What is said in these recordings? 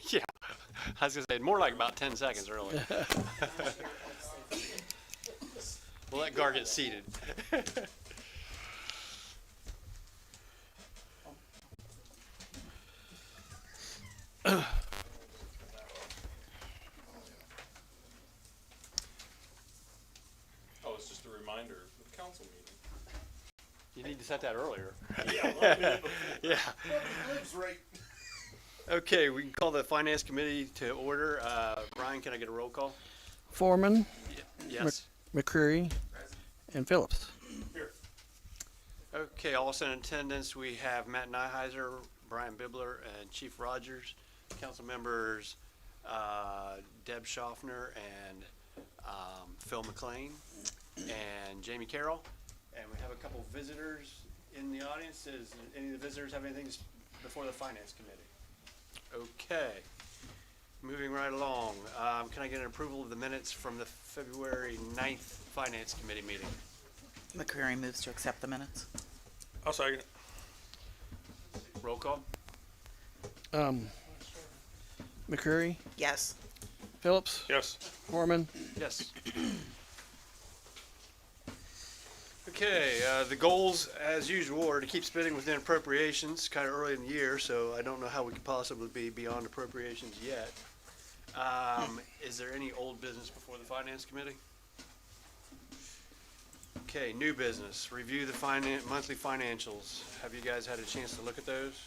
Yeah, I was gonna say more like about 10 seconds earlier. We'll let Gar get seated. Oh, it's just a reminder of the council meeting. You need to set that earlier. Yeah, 1 minute before. Yeah. Lives right. Okay, we can call the finance committee to order. Brian, can I get a roll call? Foreman, Yes. McCreary, and Phillips. Here. Okay, also in attendance, we have Matt Nyheiser, Brian Bibler, and Chief Rogers. Council members Deb Schaffner and Phil McLean and Jamie Carroll. And we have a couple visitors in the audience. Does any of the visitors have anything before the finance committee? Okay. Moving right along. Can I get an approval of the minutes from the February 9th finance committee meeting? McCreary moves to accept the minutes. I'll second. Roll call? McCreary, Yes. Phillips, Yes. Foreman. Yes. Okay, the goals, as usual, are to keep spending within appropriations, kind of early in the year, so I don't know how we could possibly be beyond appropriations yet. Is there any old business before the finance committee? Okay, new business. Review the monthly financials. Have you guys had a chance to look at those?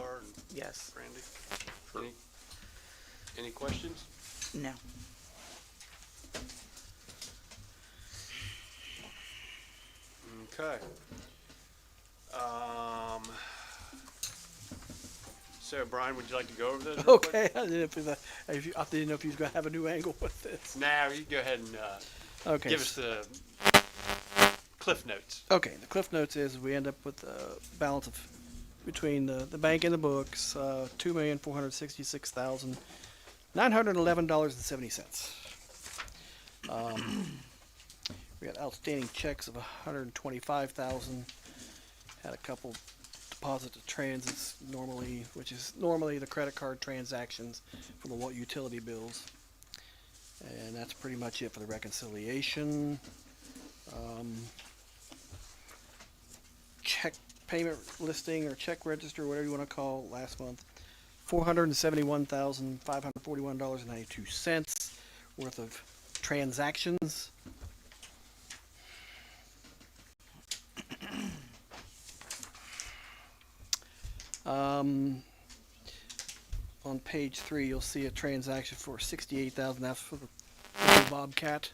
Or Yes. Randy? Any questions? No. Okay. So Brian, would you like to go over those? Real quick? Okay, I didn't know if you was gonna have a new angle with this. Now you go ahead and Okay. give us the cliff notes. Okay, the cliff notes is we end up with a balance of between the bank and the books, $2,466,911.70. We got outstanding checks of $125,000. Had a couple deposit to transits which is normally the credit card transactions for the utility bills. And that's pretty much it for the reconciliation. Check payment listing or check register, whatever you want to call it, last month, $471,541.92 worth of transactions. On page 3, you'll see a transaction for $68,000. That's for the Bobcat.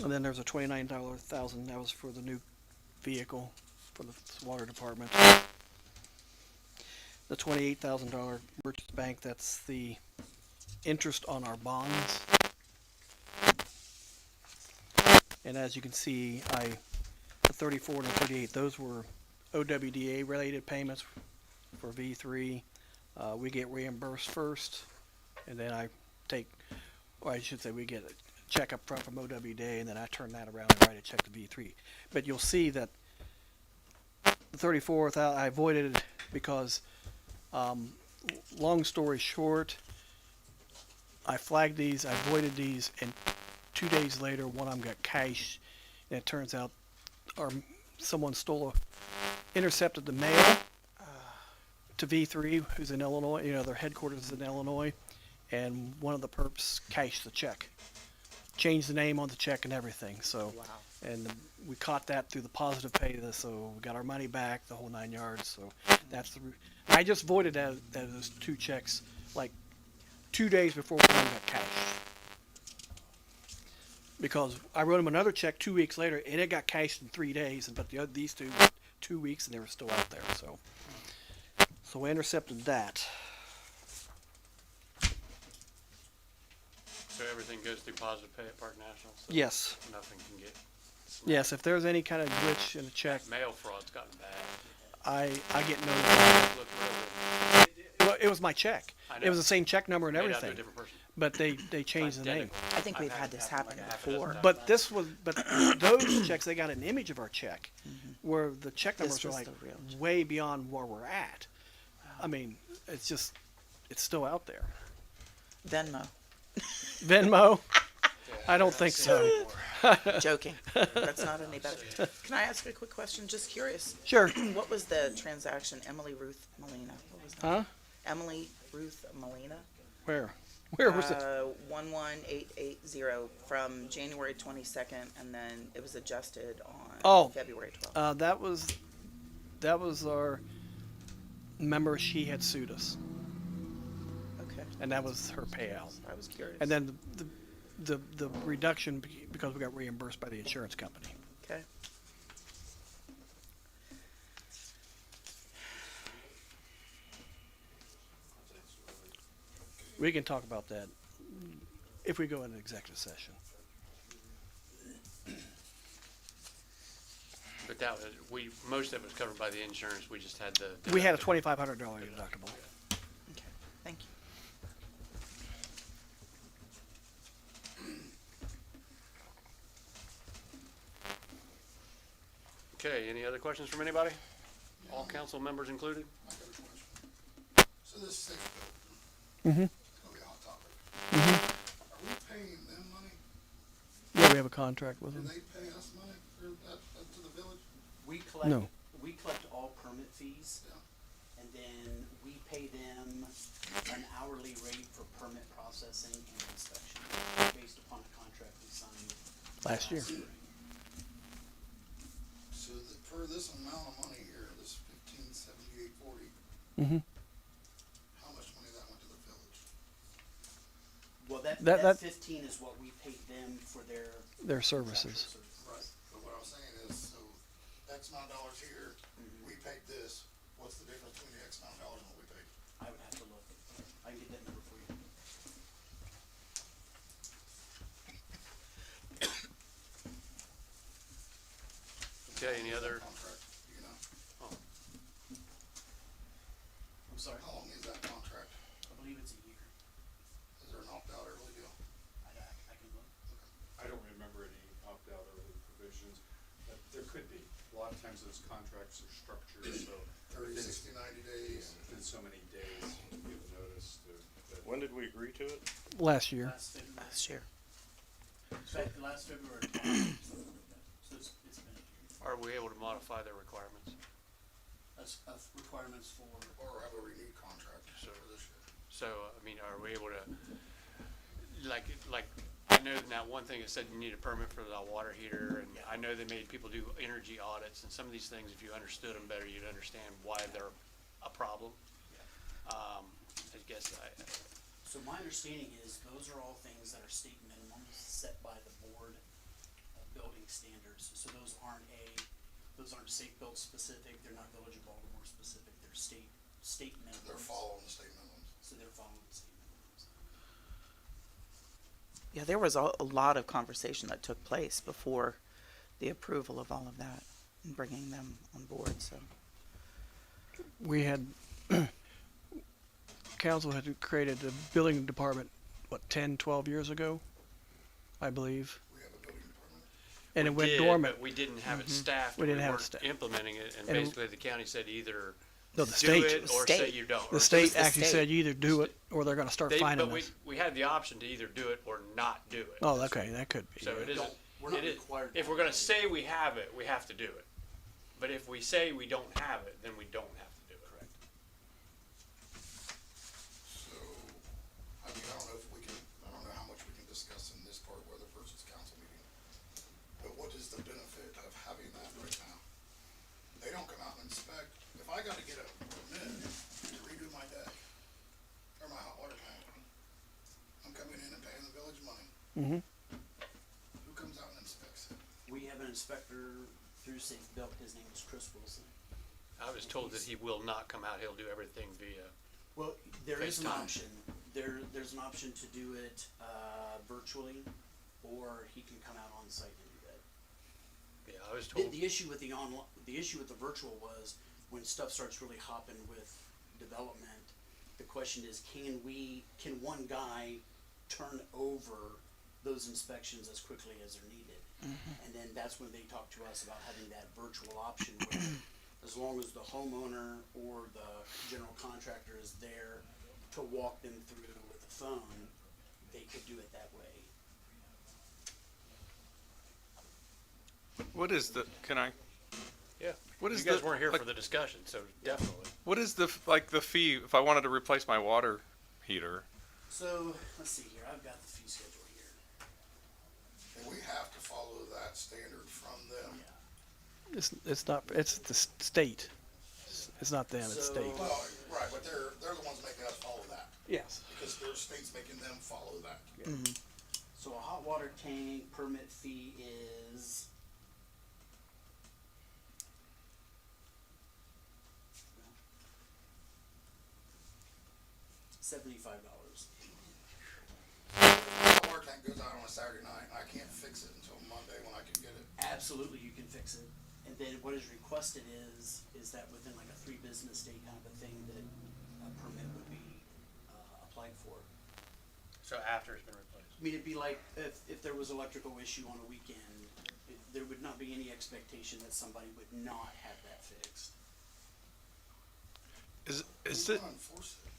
And then there's a $29,000. That was for the new vehicle for the water department. The $28,000 Merchants Bank. That's the interest on our bonds. And as you can see, the 34 and the 38, those were OWDA related payments for V3. We get reimbursed first, and then I should say we get a check up front from OWDA, and then I turn that around and write a check to V3. But you'll see that the 34th I avoided it because, long story short, I flagged these, I avoided these, and 2 days later, one of them got cashed, and it turns out someone intercepted the mail to V3, who's in Illinois. Their headquarters is in Illinois, and one of the perps cashed the check, changed the name on the check and everything. So, Wow. and we caught that through the positive pay. So we got our money back, the whole 9 yards. So that's I just voided those two checks like 2 days before one got cashed. Because I wrote him another check 2 weeks later, and it got cashed in 3 days. But these two, 2 weeks, and they were still out there. So we intercepted that. So everything goes through positive pay at Park National? So Yes. nothing can get snagged. Yes. If there's any kind of glitch in the check, Mail fraud's gotten bad. I get notified. Look real Well, it was my check. I know. It was the same check number and good. Made out to a everything, different person. but they changed the name. Identical. I think we've I've had this happen like a half a dozen before. times. But those checks, they got an image of our check, where the check This numbers are was like the real check. way beyond where we're at. I mean, it's just, it's still out there. Venmo. Venmo? Yeah, I don't we're not think seeing so. it anymore. Joking. That's not any better. Can I ask a quick question? Just curious. Sure. What was the transaction, Emily Ruth Molina? What was that? Huh? Emily Ruth Molina? Where? Where was it? 11880 from January 22nd, and then it was adjusted on Oh. February 12th. That was our, remember, she had sued us, Okay. and that was her payout. I was curious. And then the reduction because we got reimbursed by the insurance company. Okay. We can talk about that if we go into executive session. But that was, most of it was covered by the insurance, we just had the. We had a $2,500 deductible. Okay. Thank you. Okay, any other questions from anybody? All council members included? I got a question. So this six bill, Mm-hmm. it's gonna be a hot topic. Are we paying them money? Yeah, we have a contract with Do them. they pay us money for that to the village? No. We collect all permit fees, Yeah. and then we pay them an hourly rate for permit processing and inspection, based upon a contract we signed Last year. spring. So that for this amount of money here, this 1578.40, Mm-hmm. how much money that went to the village? Well, that That- 15 is what we paid them for their Their contractual services. Right. But what I'm saying is, so X amount of dollars here, we paid this, what's the difference between the X amount of dollars and what we paid? I would have to look. I can get that number for you. Okay, any other? Contract, do you know? I'm sorry. How long is that contract? I believe it's a year. Is there an opt-out early deal? I can look. I don't remember any opt-out early provisions, but there could be. A lot of times those contracts are structured, so 30, within 60, 90 days? within so many days, you give notice to. When did we agree to it? Last year. Last year. Last February. So it's been a year. Are we able to modify their requirements? That's requirements for. Or have a renewed contract for this year? So, I mean, are we able to, like, I know now one thing it said you need a permit for the water heater, and I know they made people do energy audits, and some of these things, if you understood them better, you'd understand why they're a problem. I guess So my understanding is those are all things that are state minimums set by the board of building standards. So those aren't safe build specific, they're not Village of Baltimore specific, they're state minimums. They're following the state minimums. So they're following the state minimums. Yeah, there was a lot of conversation that took place before the approval of all of that and bringing them on board, so. We had, council had created the building department, what, 10, 12 years ago, I believe. We have a building department. And it we went did, dormant. but we didn't have it staffed. We didn't have it weren't staffed. implementing it, and And- basically the county said either No, the do state. it or say State. you don't. The Or state the actually state. said you either do it or they're gonna start finding But us. we had the option to either do it or not do it. Oh, okay, that could be. So yeah. it isn't, We're not it is, required if to we're gonna have it. say we have it, we have to do it. But if we say we don't have it, then we don't have to do it. Correct. So, I mean, I don't know how much we can discuss in this part, whether versus council meeting. But what is the benefit of having that right now? They don't come out and inspect. If I gotta get a permit to redo my deck or my hot water tank, I'm coming in and paying the village money. Mhm. Who comes out and inspects it? We have an inspector through Safe Built, his name is Chris Wilson. I was told that he will not come out, he'll do everything via, Well, there is an FaceTime. option. There's an option to do it virtually, or he can come out on site and do that. yeah, I was The, told, the issue with the issue with the virtual was when stuff starts really hopping with development, the question is, can one guy turn over those inspections as quickly as they're needed. And then that's when they talk to us about having that virtual option where as long as the homeowner or the general contractor is there to walk them through with the phone, they could do it that way. What is the, can I, Yeah. what is You guys the, weren't here like, for the discussion, so definitely. what is the, like, the fee if I wanted to replace my water heater? So, let's see here, I've got the fee schedule here. And we have to follow that standard from them. Yeah. It's not, it's the state. It's not them, it's So- state. Well, right, but they're the ones making us follow that, Yes. because their state's making them follow that. So a hot water tank permit fee is $75. My water tank goes out on a Saturday night, I can't fix it until Monday when I can get it. Absolutely, you can fix it. And then what is requested is that within like a 3 business day kind of a thing that a permit would be applied for. So after it's been replaced. I mean, it'd be like if there was electrical issue on a weekend, there would not be any expectation that somebody would not have that fixed. Is Who's it, gonna enforce it?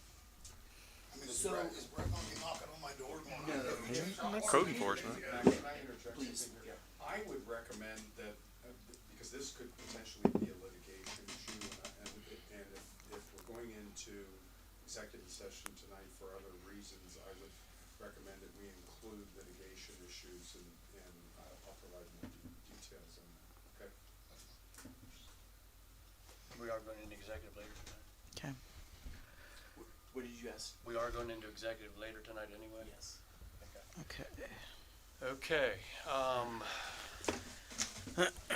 I mean, So- is Brett gonna be knocking on my door going, No. "Hey, we changed our water code meter?" enforcement? Can I interject Please, something here? yeah. I would recommend that, because this could potentially be a litigation issue, and if we're going into executive session tonight for other reasons, I would recommend that we include litigation issues, and I'll provide more details on that, okay? We are going into executive later tonight. Okay. What did you ask? We are going into executive later tonight anyway? Yes. Okay. Okay,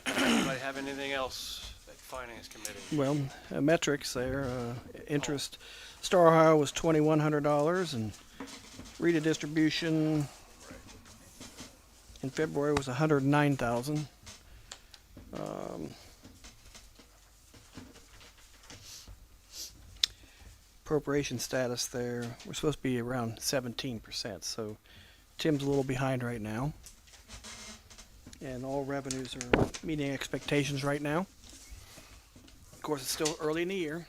anybody have anything else at Finance Committee? Well, metrics there, interest, Star Ohio was $2,100 and Rita distribution in February was 109,000. Appropriation status there, we're supposed to be around 17%, so Tim's a little behind right now. And all revenues are meeting expectations right now. Of course, it's still early in the year.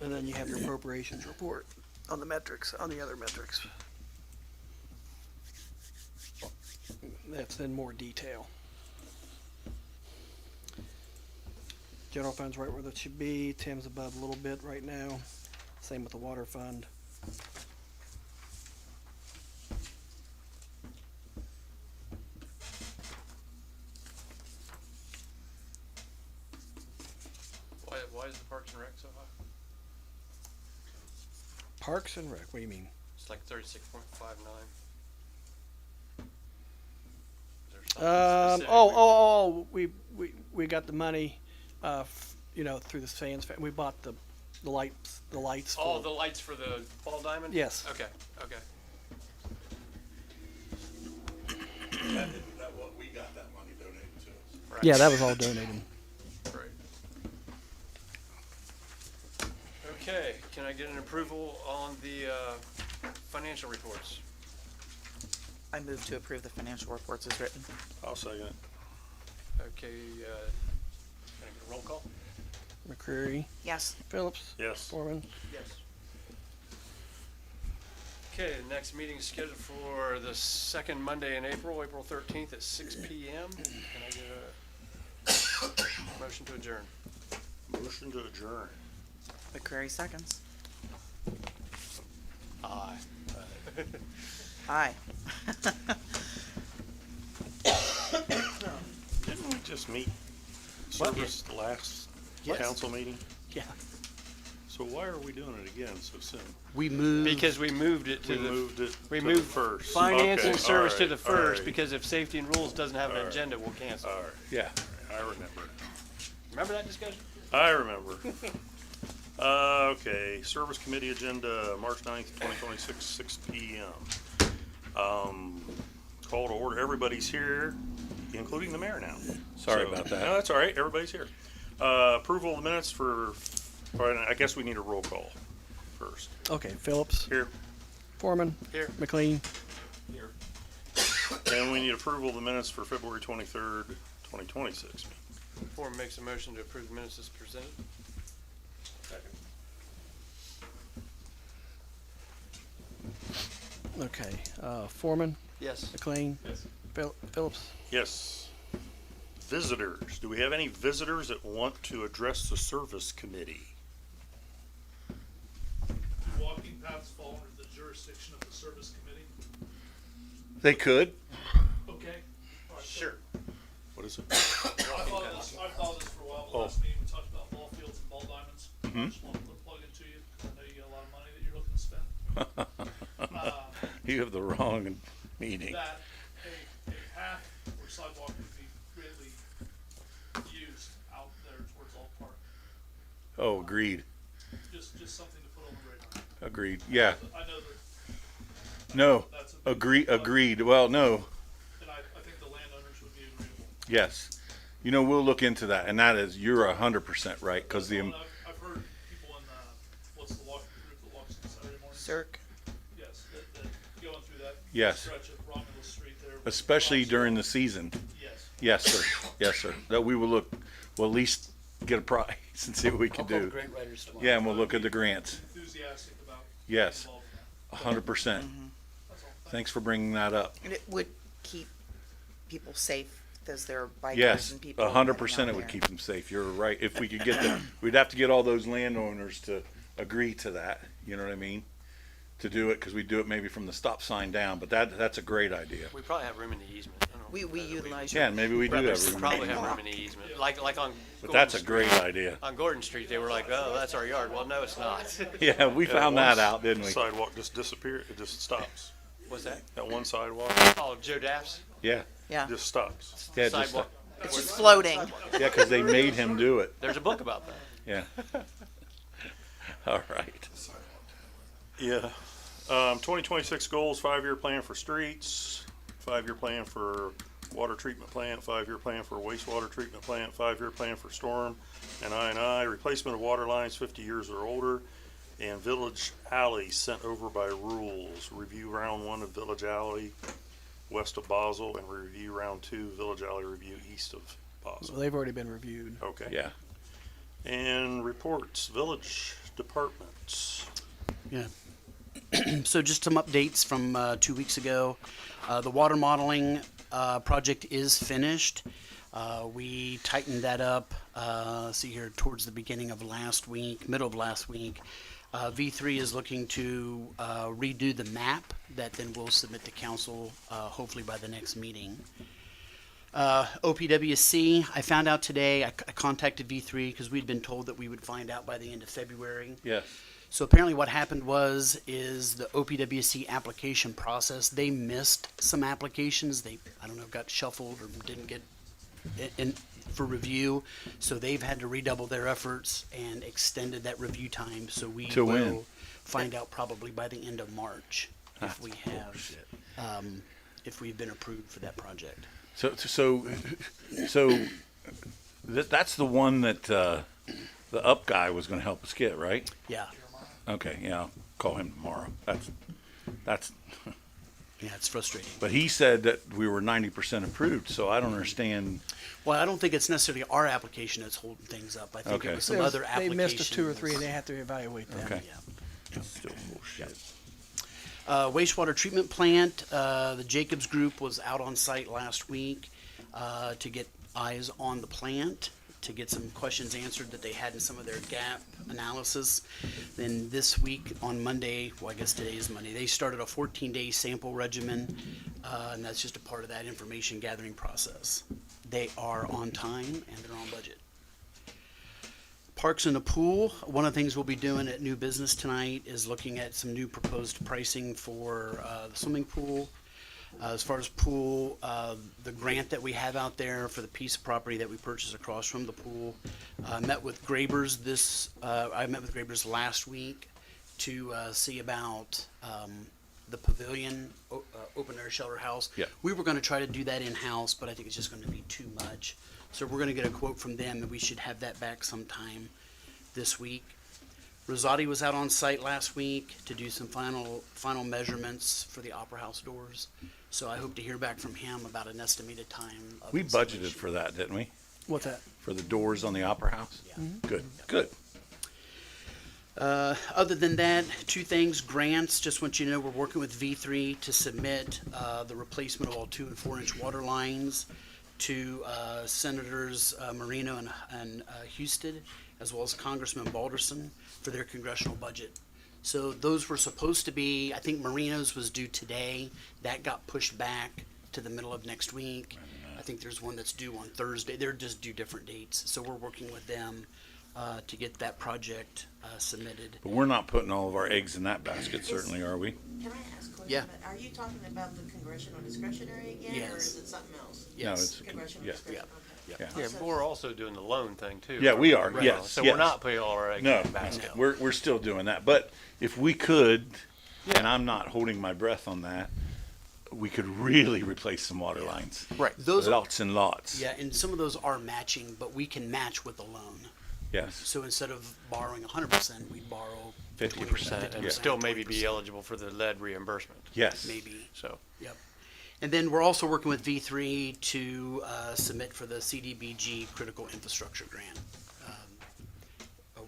And then you have your appropriations report on the metrics, on the other metrics. That's in more detail. General fund's right where that should be. Tim's above a little bit right now. Same with the water fund. Why is the Parks and Rec so high? Parks and Rec, what do you mean? It's like 36.59. We got the money, through the Sands. We bought the lights. Oh, for- the lights for the ball diamond? Yes. Okay, okay. That what we got that money donated to us. Right. Yeah, that was all donated. Right. Okay, can I get an approval on the financial reports? I move to approve the financial reports as written. I'll second it. Okay, can I get a roll call? McCreary, Yes. Phillips, Yes. Foreman. Yes. Okay, the next meeting is scheduled for the second Monday in April, April 13th at 6 p.m. Can I get a motion to adjourn? Motion to adjourn. McCreary seconds. Aye. Aye. Didn't we just meet service the last Yes. council meeting? Yeah. So why are we doing it again so soon? We moved. Because we moved it to We the. moved it We to moved the first. Finance and Okay, service to all the right, all first, right, because if safety and rules doesn't have an All right. agenda, we'll cancel. All right, Yeah. I remember. Remember that discussion? I remember. Okay, service committee agenda, March 9th, 2026, 6 p.m. Call to order, everybody's here, including the mayor now. Sorry So- about that. No, that's all right, everybody's here. Approval of the minutes for All right, I guess we need a roll call first. Okay, Phillips, Here, Foreman, Here. McLean, and we need approval of the minutes for February 23rd, 2026. Foreman makes a motion to approve the minutes as presented. okay, Foreman, Yes. McLean, Phillips. Yes. Visitors. Do we have any visitors that want to address the service committee? Do walking paths fall under the jurisdiction of the service committee? They could. Okay. All right, so Sure. What is it? I've thought this for a while. The last meeting, we talked about ball fields and ball diamonds. I just want to put a plug into you, because I know you got a lot of money that you're looking to spend. You have the wrong meeting. That a path or sidewalk would be greatly used out there towards Alt Park. Oh, agreed. Just something to put on the radar. Agreed. Yeah. I know that No. that's a big Agreed. Well, no. and I think the landowners would be agreeable. Yes. You know, we'll look into that, and that is, you're 100% right, because Well, I've heard people in, what's the walking group that walks on Saturday mornings? Cirque. Yes, that going through that Yes. stretch of Romulus Street there. with especially rocks during and- the season. Yes. Yes, sir. Yes, sir. That we will look, we'll at least get a price and see what we can do. Yeah, and we'll look at the grants. Enthusiastic about Yes, involving that. 100%. That's all. Thanks for bringing that up. And it would keep people safe because they're bikers Yes, and people. 100% heading it out would there. keep them safe. You're right. If we could get them, we'd have to get all those landowners to agree to that. You know what I mean? To do it, because we do it maybe from the stop sign down, but that's a great idea. We probably have room in the easement. I don't know. We utilize. Yeah, maybe we do Probably- have room. Probably have room in the easement, like on. But that's a Gordon great Street. idea. On Gordon Street, they were like, oh, that's our yard. Well, no, it's not. Yeah, we found that out, didn't we? Sidewalk just disappeared, it just stops. What's that? That one sidewalk Oh, Joe Daff's Yeah, Yeah, just stops. yeah, just, sidewalk. it's just floating. yeah, because they made him do it. There's a book about that. Yeah. All right. Yeah. 2026 goals, 5-year plan for streets, 5-year plan for water treatment plant, 5-year plan for wastewater treatment plant, 5-year plan for storm and I, replacement of water lines 50 years or older, and village alley sent over by rules. Review round 1 of village alley west of Basel, and review round 2 village alley review east of Basel. They've already been reviewed. Okay. Yeah. And reports, village departments. Yeah. So just some updates from 2 weeks ago. The water modeling project is finished. We tightened that up, see here, towards the beginning of last week, middle of last week. V3 is looking to redo the map that then we'll submit to council hopefully by the next meeting. OPWC, I found out today, I contacted V3 because we'd been told that we would find out by the end of February. Yes. So apparently what happened is the OPWC application process, they missed some applications. They, I don't know, got shuffled or didn't get in for review. So they've had to redouble their efforts and extended that review time. So we To when? will find out probably by the end of March if we have, if we've been approved for that project. So that's the one that the up guy was going to help us get, right? Yeah, Okay, yeah, I'll call him tomorrow. That's. yeah, it's frustrating. But he said that we were 90% approved, so I don't understand. Well, I don't think it's necessarily our application that's holding things up. I think Okay. it was some There's- other They applications. missed us 2 or 3, and they have to evaluate that. Okay. Yeah. Still bullshit. Wastewater treatment plant, the Jacobs Group was out on site last week to get eyes on the plant, to get some questions answered that they had in some of their gap analysis. Then this week on Monday, well, I guess today is Monday, they started a 14-day sample regimen, and that's just a part of that information gathering process. They are on time and they're on budget. Parks and the pool, one of the things we'll be doing at new business tonight is looking at some new proposed pricing for the swimming pool. As far as pool, the grant that we have out there for the piece of property that we purchased across from the pool, I met with Grabers last week to see about the pavilion, open air shelter house. Yeah. We were gonna try to do that in-house, but I think it's just gonna be too much. So we're gonna get a quote from them, and we should have that back sometime this week. Rosati was out on site last week to do some final measurements for the Opera House doors. So I hope to hear back from him about an estimated time of We budgeted installation. for that, didn't we? What's that? For the doors on the Opera House? Yeah. Good, good. Other than that, two things, grants, just want you to know we're working with V3 to submit the replacement of all 2 and 4-inch water lines to Senators Marino and Houston, as well as Congressman Balderson for their congressional budget. So those were supposed to be, I think Marino's was due today. That got pushed back to the middle of next week. I think there's one that's due on Thursday. They're just due different dates. So we're working with them to get that project submitted. But we're not putting all of our eggs in that basket, certainly, are we? Can I ask a question? Yeah. Are you talking about the congressional discretionary again, or Yes. is it something else? No, Yes. it's, Congressional yeah. discretion, Yeah. okay. Yeah. Yeah, but we're also doing the loan thing too. Yeah, we are, Right. yes, So yes. we're not putting all our eggs No, in the basket. we're still doing that. But if we could, and I'm not holding my breath on that, we could really replace some water lines. Right. Those Lots and lots. Yeah, and some of those are matching, but we can match with the loan. Yes. So instead of borrowing 100%, we borrow 50%, And yeah. still maybe be 20%. eligible for the lead reimbursement. Yes. Maybe. So, Yep. And then we're also working with V3 to submit for the CDBG Critical Infrastructure Grant.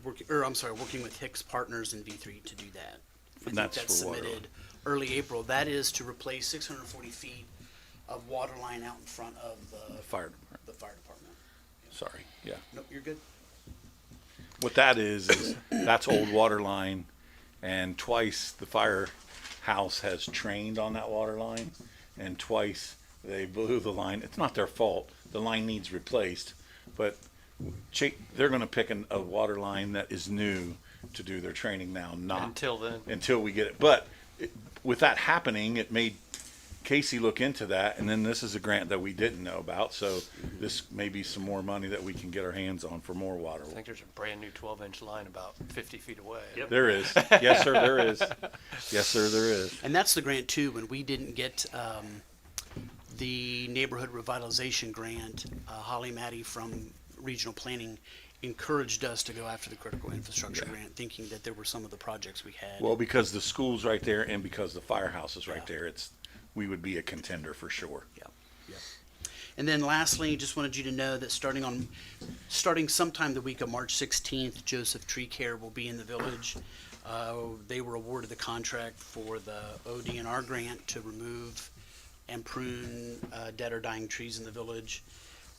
Working with Hicks Partners and V3 to do that. I think that's for water submitted early April. That is to replace 640 feet of water line out in front of the Fire department. fire department. Sorry. Yeah. Nope, you're good. What that is that's old water line, and twice the firehouse has trained on that water line, and twice they blew the line. It's not their fault. The line needs replaced, but they're going to pick a water line that is new to do their training now, not until we get it. But with that happening, it made Casey look into that, and then this is a grant that we didn't know about, so this may be some more money that we can get our hands on for more water. I think there's a brand new 12-inch line about 50 feet away. There is. Yes, sir, there is. Yes, sir, there is. And that's the grant too, when we didn't get the neighborhood revitalization grant, Holly Matty from Regional Planning encouraged us to go after the critical infrastructure grant, thinking that there were some of the projects we had. Well, because the school's right there and because the firehouse is right there, we would be a contender for sure. Yep. And then lastly, just wanted you to know that starting sometime the week of March 16th, Joseph Tree Care will be in the village. They were awarded the contract for the ODNR grant to remove and prune dead or dying trees in the village.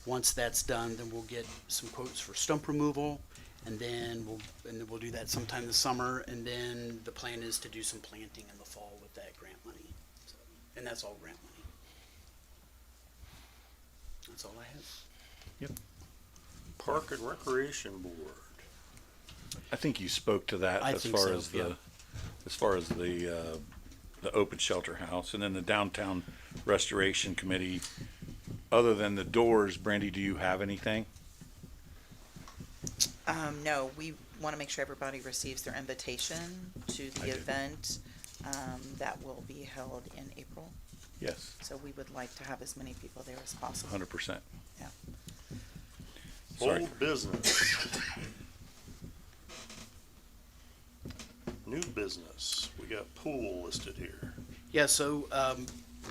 Once that's done, then we'll get some quotes for stump removal, and then we'll do that sometime this summer. And then the plan is to do some planting in the fall with that grant money. So, and that's all grant money. That's all I have. Park and Recreation Board. I think you spoke to that I as think far so, as yeah. the open shelter house, and then the downtown restoration committee. Other than the doors, Brandy, do you have anything? No, we want to make sure everybody receives their invitation to I the do. event that will be held in April. Yes, So we would like to have as many people there as possible. 100%. Yeah. Sorry. Old business. New business. We got pool listed here. Yeah, so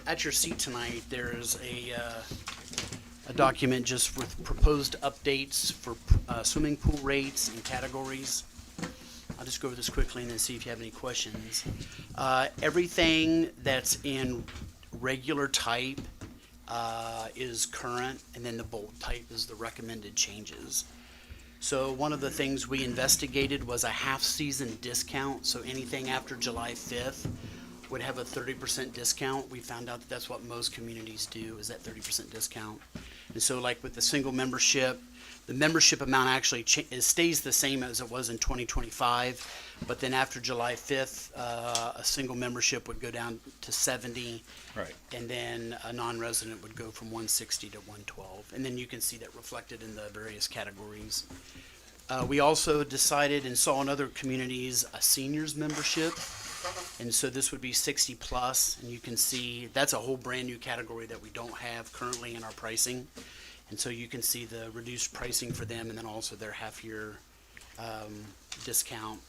at your seat tonight, there's a document just with proposed updates for swimming pool rates and categories. I'll just go over this quickly and then see if you have any questions. Everything that's in regular type is current, and then the bold type is the recommended changes. So one of the things we investigated was a half-season discount, so anything after July 5th would have a 30% discount. We found out that that's what most communities do, is that 30% discount. And so like with the single membership, the membership amount actually stays the same as it was in 2025, but then after July 5th, a single membership would go down to 70, Right. and then a non-resident would go from 160 to 112. And then you can see that reflected in the various categories. We also decided and saw in other communities a seniors membership. And so this would be 60 plus, and you can see that's a whole brand new category that we don't have currently in our pricing. And so you can see the reduced pricing for them, and then also their half-year discount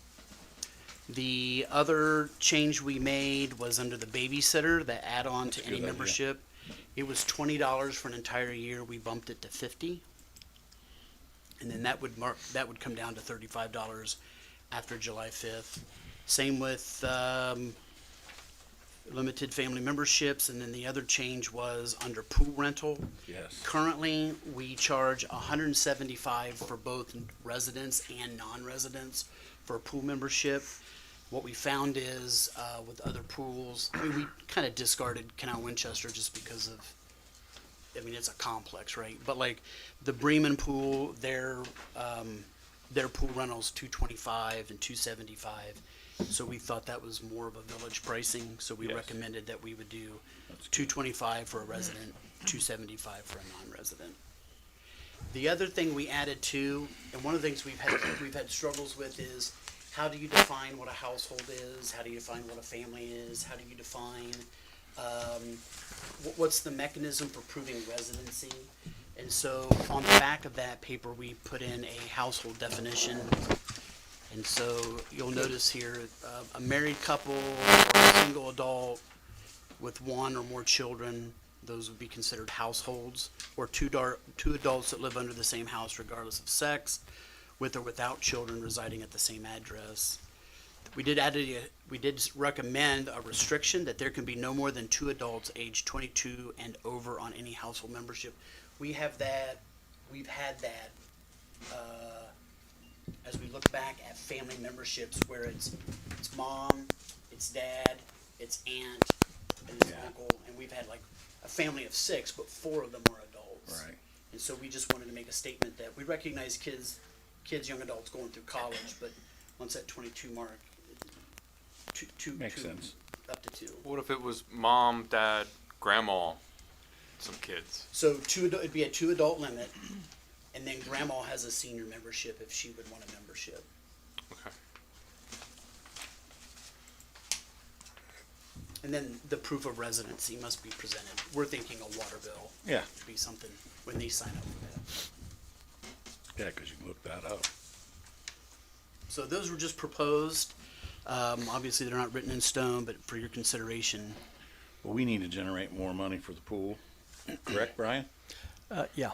The other change we made was under the babysitter, the add-on to a any good idea. membership. It was $20 for an entire year. We bumped it to $50. And then that would come down to $35 after July 5th. Same with limited family memberships, and then the other change was under pool rental. Yes. Currently, we charge $175 for both residents and non-residents for a pool membership. What we found is, with other pools, I mean, we kind of discarded Canal Winchester just because of, I mean, it's a complex, right? But like the Bremen pool, their pool rental's $225 and $275. So we thought that was more of a village pricing, so we Yes. recommended that we would do $225 for a resident, $275 for a non-resident. The other thing we added too, and one of the things we've had struggles with is, how do you define what a household is? How do you define what a family is? How do you define, what's the mechanism for proving residency? And so on the back of that paper, we put in a household definition. And so you'll notice here, a married couple, or a single adult with one or more children, those would be considered households, or two adults that live under the same house regardless of sex, with or without children residing at the same address. We did recommend a restriction that there can be no more than 2 adults aged 22 and over on any household membership. We've had that, as we look back at family memberships where it's mom, it's dad, it's aunt, and it's uncle, and we've had like a family of 6, but 4 of them are adults. Right. And so we just wanted to make a statement that we recognize kids, young adults going through college, but once that 22 mark, Makes sense. up to 2. What if it was mom, dad, grandma, some kids? So it'd be a 2 adult limit, and then grandma has a senior membership if she would want a membership. Okay. And then the proof of residency must be presented. We're thinking a water bill Yeah. would be something when they sign up for that. Yeah, because you can look that up. So those were just proposed. Obviously, they're not written in stone, but for your consideration. But we need to generate more money for the pool. Correct, Brian? Yeah.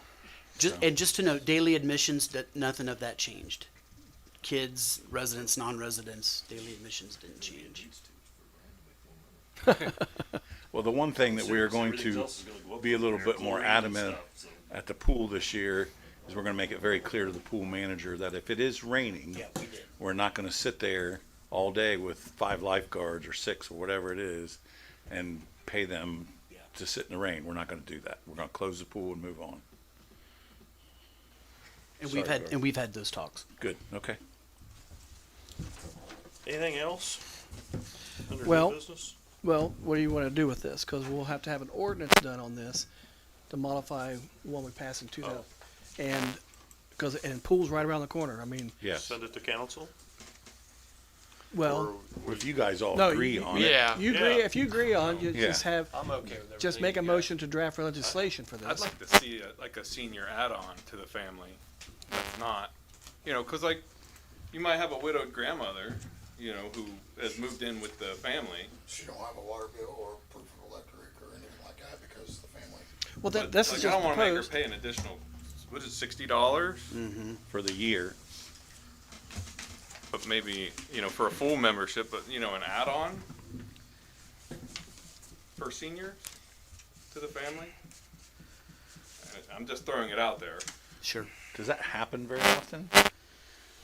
Just to note, daily admissions, that nothing of that changed. Kids, residents, non-residents, daily admissions didn't change. Well, the one thing that we are going to be a little bit more adamant at the pool this year is we're going to make it very clear to the pool manager that if it is raining, Yeah, we did. we're not going to sit there all day with 5 lifeguards or 6 or whatever it is and pay them Yeah. to sit in the rain. We're not going to do that. We're going to close the pool and move on. And Sorry, we've had those talks. Good. Okay. Anything else? Under new Well- business? Well, what do you want to do with this? Because we'll have to have an ordinance done on this to modify the one we passed in 2000. And pool's right around the corner. I mean, Yes. Send it to council? well, Or if you guys all no, agree you- on it. Yeah. you agree. Yeah. If you agree on, you Yeah. just have I'm okay with everything. just make a you got. motion to draft legislation for this. I'd like to see a senior add-on to the family. That's not, because like, you might have a widowed grandmother, who has moved in with the family. She don't have a water bill or proof of electric or anything like that because of the family. Well, But, this like, is I just don't want to make her proposed. pay an additional, what is it, $60? For the year. But maybe, for a full membership, but, an add-on for seniors to the family? I'm just throwing it out there. Sure. Does that happen very often?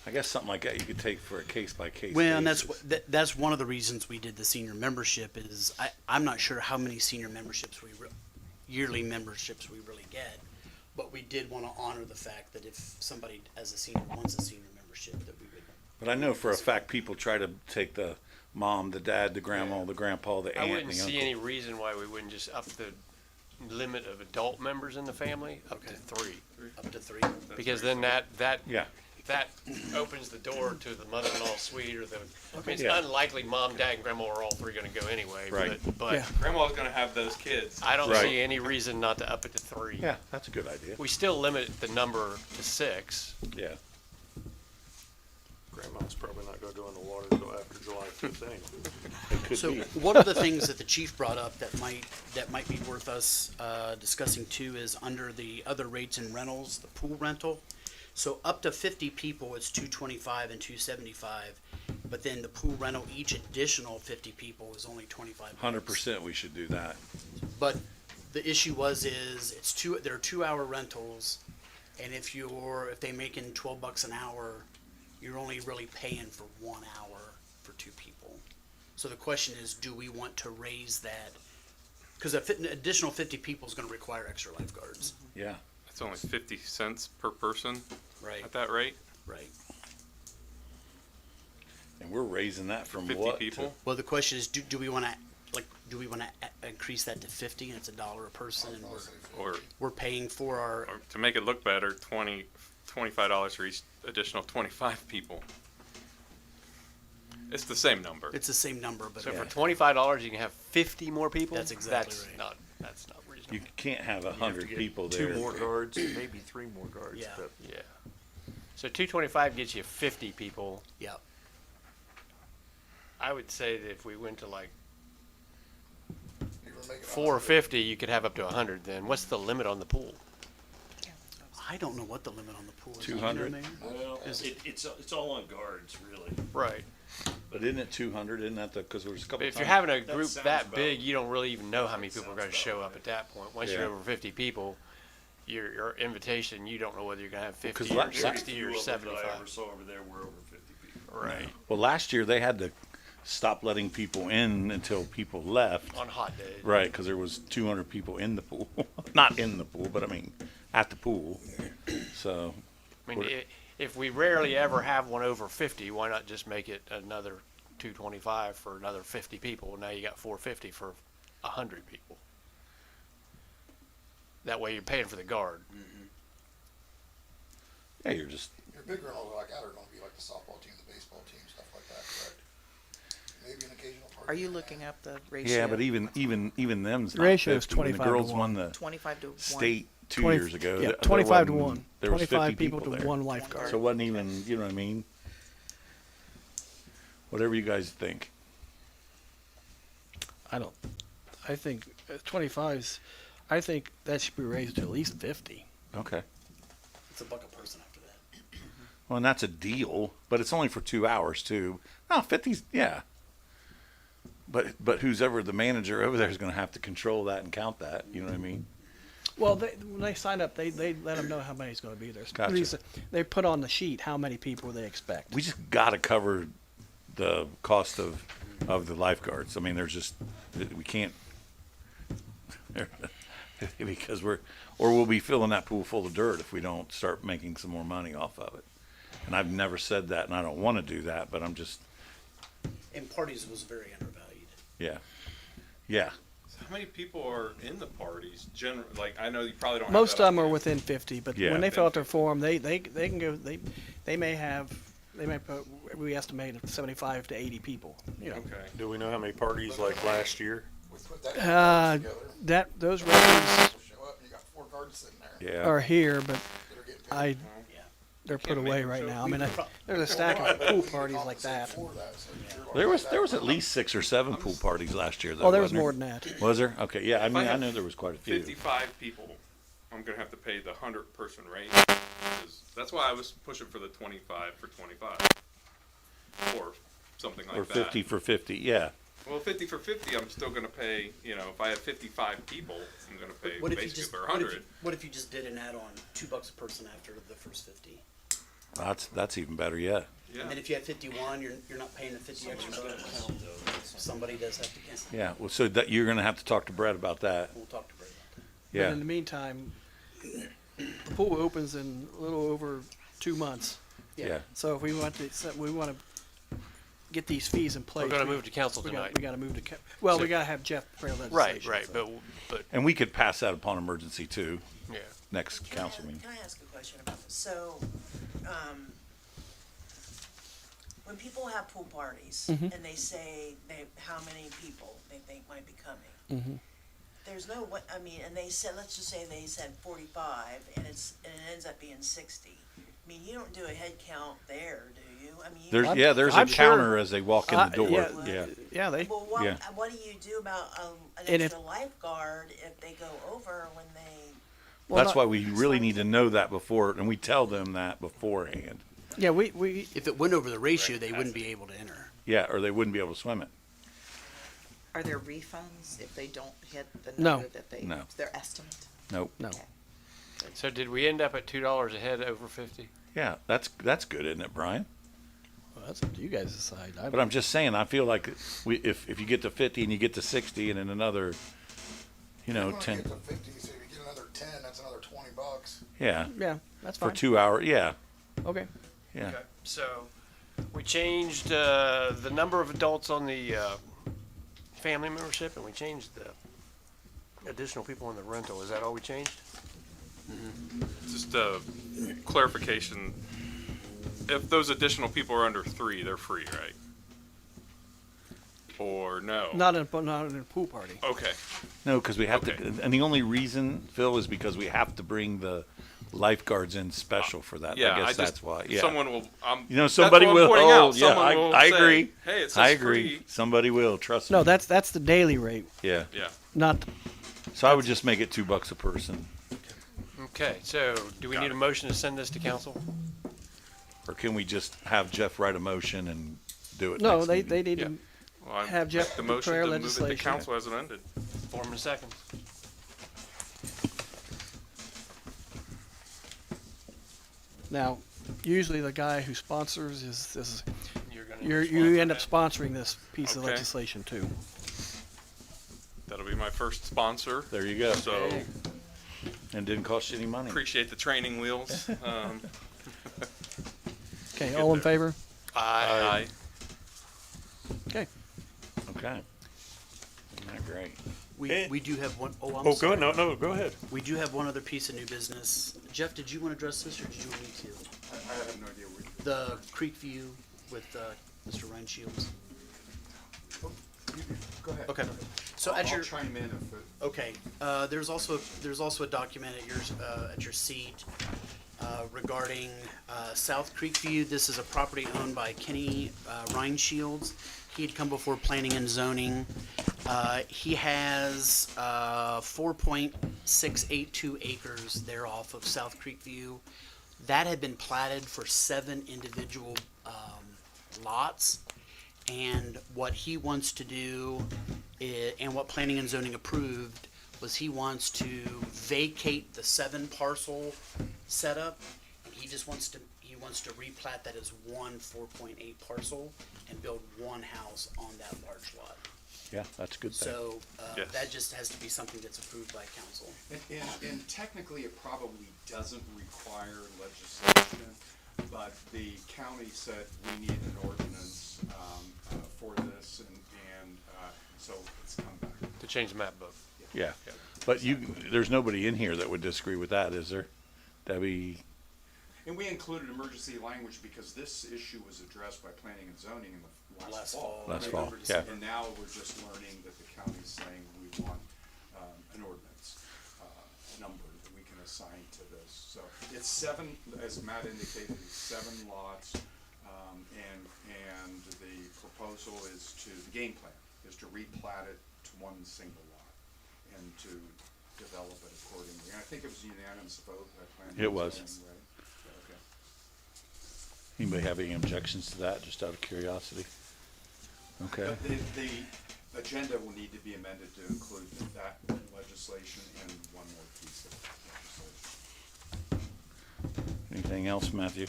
I guess something like that you could take for a case by case. Well, and that's one of the reasons we did the senior membership is I'm not sure how many senior memberships yearly memberships we really get, but we did want to honor the fact that if somebody as a senior wants a senior membership, that we would. But I know for a fact people try to take the mom, the dad, the grandma, the grandpa, the I aunt, wouldn't the see uncle. any reason why we wouldn't just up the limit of adult members in the family up to 3. Up to 3. Because then that Yeah. opens the door to the mother-in-law suite or the, I mean, it's Yeah. unlikely mom, dad, and grandma are all 3 gonna go anyway. Right. But Yeah. Grandma's gonna have those kids. I don't Right. see any reason not to up it to 3. Yeah, that's a good idea. We still limit the number to 6. Yeah. grandma's probably not gonna go in the water until after July 15th. It could So be. one of the things that the chief brought up that might be worth us discussing too is under the other rates and rentals, the pool rental. So up to 50 people, it's $225 and $275, but then the pool rental, each additional 50 people is only $25. 100% we should do that. But the issue there are 2-hour rentals, and if they making $12 an hour, you're only really paying for 1 hour for 2 people. So the question is, do we want to raise that? Because an additional 50 people is going to require extra lifeguards. Yeah. It's only 50 cents per person Right. at that rate, Right. And we're raising that from 50 what? people. Well, the question is, do we want to increase that to 50 and it's $1 a person, and Or, we're paying for our or to make it look better, $25 for each additional 25 people. It's the same number. it's the same number, but So for $25, you can have 50 more people? That's exactly right. That's not reasonable. You can't have You have to 100 get people there. 2 more guards, maybe 3 more guards. Yeah. but- Yeah. So 225 gets you 50 people. yeah. I would say that if we went to like You were making 450, you could have up to 100 then. What's the limit on the pool? I don't know what the limit on the pool is. 200? Do you know, Mayor? Well, it's all on guards, really. Right. But isn't it 200? Isn't that because there was a couple But if you're times- having a group sounds that about- big, you don't really even know how many people are sounds going to show about up at that point. Once Yeah. you're over 50 people, your invitation, you don't know whether you're going to have 50 'cause or la- 60 Few or of them that I 75. ever saw over there were over 50 people. Right. Well, last year they had to stop letting people in until people left. On hot days. Right, because there was 200 people in the pool. Not in the pool, but I mean, at the pool. So, I mean, What- if we rarely ever have one over 50, why not just make it another 225 for another 50 people? Now you got 450 for 100 people. That way you're paying for the guard. yeah, you're just, Your big rentals like that are gonna be like the softball team, the baseball team, stuff like that, correct? Maybe an occasional party. Are you looking up the ratio? yeah, but even them's not Ratio is 50. When 25 the to girls 1. won the 25 to 1? state 2 20 years ago. Yeah, there 25 to wasn't- 1. There was 25 50 people to there. 1 lifeguard. So it wasn't even, you know what I mean? Whatever you guys think. I think 25's, I think that should be raised to at least 50. Okay. It's $1 a person after that. Well, and that's a deal, but it's only for 2 hours too. No, 50's, yeah. But who's ever the manager over there is going to have to control that and count that. You know what I mean? Well, when they sign up, they let them know how many's going to be there. Gotcha. They put on the sheet how many people they expect. We just got to cover the cost of the lifeguards. I mean, there's just we can't because we'll be filling that pool full of dirt if we don't start making some more money off of it. And I've never said that, and I don't want to do that, but I'm just And parties was very undervalued. yeah. So how many people are in the parties? Like, I know you probably don't. Most have of that them are offhand. within 50, but Yeah. when they fill out their form, they can go. They may put, we estimate 75 to 80 people. You know, Okay. Do we know how many parties like last year? We put that together, those records show up, you got 4 guards sitting there Yeah. are here, but that are getting paid. they're put Can't make away them right show now. I mean, people. there's a stack of pool parties like that. For that, so you're There was gonna at least 6 or 7 pool parties last year. Though, Oh, there was wasn't more than that. Was there? Okay, yeah. I mean, I have know there was quite a few. 55 people, I'm gonna have to pay the 100-person rate. 'Cause that's why I was pushing for the 25 for 25, or something like Or that. 50 for 50. Yeah. Well, 50 for 50, I'm still gonna pay. You know, if I have 55 people, I'm gonna pay What if you basically just for what if 100. you, what if you just did an add-on $2 a person after the first 50? That's even better yet. Yeah. And then if you have 51, you're not paying the 50 extra bucks. Somebody does have to count. Yeah. Well, so that you're going to have to talk to Brett about that. We'll talk to Brett about that. But Yeah. in the meantime, the pool opens in a little over 2 months. Yeah. So if we want to get these fees in place. We're going to move to council we tonight. got to move to. Well, So- we got to have Jeff prepare Right, legislation. right. so. But And we could pass that upon emergency too. yeah. Next council meeting. Can I ask a question about this? So, when people have pool parties and they say how many people they think might be coming, there's no what I mean. And they said, let's just say they said 45, and it ends up being 60. I mean, you don't do a head count there, do you? I mean. There's a I'm sure- counter as they walk in the door. yeah, yeah, they, Well, yeah. what do you do about, an And if- extra lifeguard if they go over when they, well, That's not- why we really need to know that before, and we tell them that beforehand. Yeah, we, If it went over the ratio, they wouldn't be able to enter. Yeah, or they wouldn't be able to swim it. Are there refunds if they don't hit the No. number that they, No. their estimate? Nope. no. Okay. So did we end up at $2 a head over 50? Yeah, that's good, isn't it, Brian? Well, that's up to you guys to decide. But I'm just saying, I feel like if you get to 50 and you get to 60 and then another, You're gonna 10, get to 50, so if you get another 10, that's another $20. yeah, Yeah, that's for fine. 2 hours, yeah, Okay. yeah. Okay, so we changed the number of adults on the family membership, and we changed the additional people in the rental. Is that all we changed? Just a clarification, if those additional people are under 3, they're free, right? Or no? Not in a pool party. Okay, No, because we have Okay. to, and the only reason, Phil, is because we have to bring the lifeguards in special for that. yeah, I guess just, that's why, yeah. someone will, You know, somebody that's what I'm will, pointing out. yeah, Someone will I say, agree. Hey, it says I agree. free. Somebody will, trust me. No, that's the daily rate, Yeah, Yeah, not, so I would just make it $2 a person, Okay, so do we Got need it. a motion to send this to council? or can we just have Jeff write a motion and do it no, next they meeting? need Yeah. to well, I Have Jeff make the motion declare to move it to legislation. council as amended. Form and second. Now, usually the guy who sponsors is You're gonna. you end up sponsoring this piece of Okay. legislation too. That'll be my first sponsor, There you go. so And didn't cost you any money. appreciate the training wheels. Okay, Get all in there. favor? Aye. Okay. Okay. Isn't that great? We do have one, I'm Oh, go sorry. ahead, no, go ahead. We do have one other piece of new business. Jeff, did you want to address this, or did you want me to? I have no idea what. The Creek View with Mr. Ryan Shields. Go ahead. Okay. So I'll at your chime in if it. okay, there's also a document at your seat regarding South Creek View. This is a property owned by Kenny Ryan Shields. He had come before planning and zoning. He has 4.682 acres there off of South Creek View. That had been platted for 7 individual lots. And what he wants to do, and what planning and zoning approved, was he wants to vacate the 7 parcel setup. He just wants to replat that as one 4.8 parcel and build one house on that large lot. Yeah, that's a good thing. So Yes. that just has to be something that's approved by council. And technically, it probably doesn't require legislation, but the county said we need an ordinance for this, and so it's come back. To change the map book. Yeah. But there's nobody in here that would disagree with that, is there? Debbie? And we included emergency language because this issue was addressed by planning and zoning in the last fall. Last fall, yeah. And now we're just learning that the county's saying we want an ordinance number that we can assign to this. So it's 7, as Matt indicated, it's 7 lots, and the proposal is the game plan is to replat it to one single lot and to develop it accordingly. And I think it was a unanimous vote by planning. It and was. zoning, right? Okay. Anybody have any objections to that, just out of curiosity? Okay. But the agenda will need to be amended to include that legislation and one more piece of legislation. Anything else, Matthew?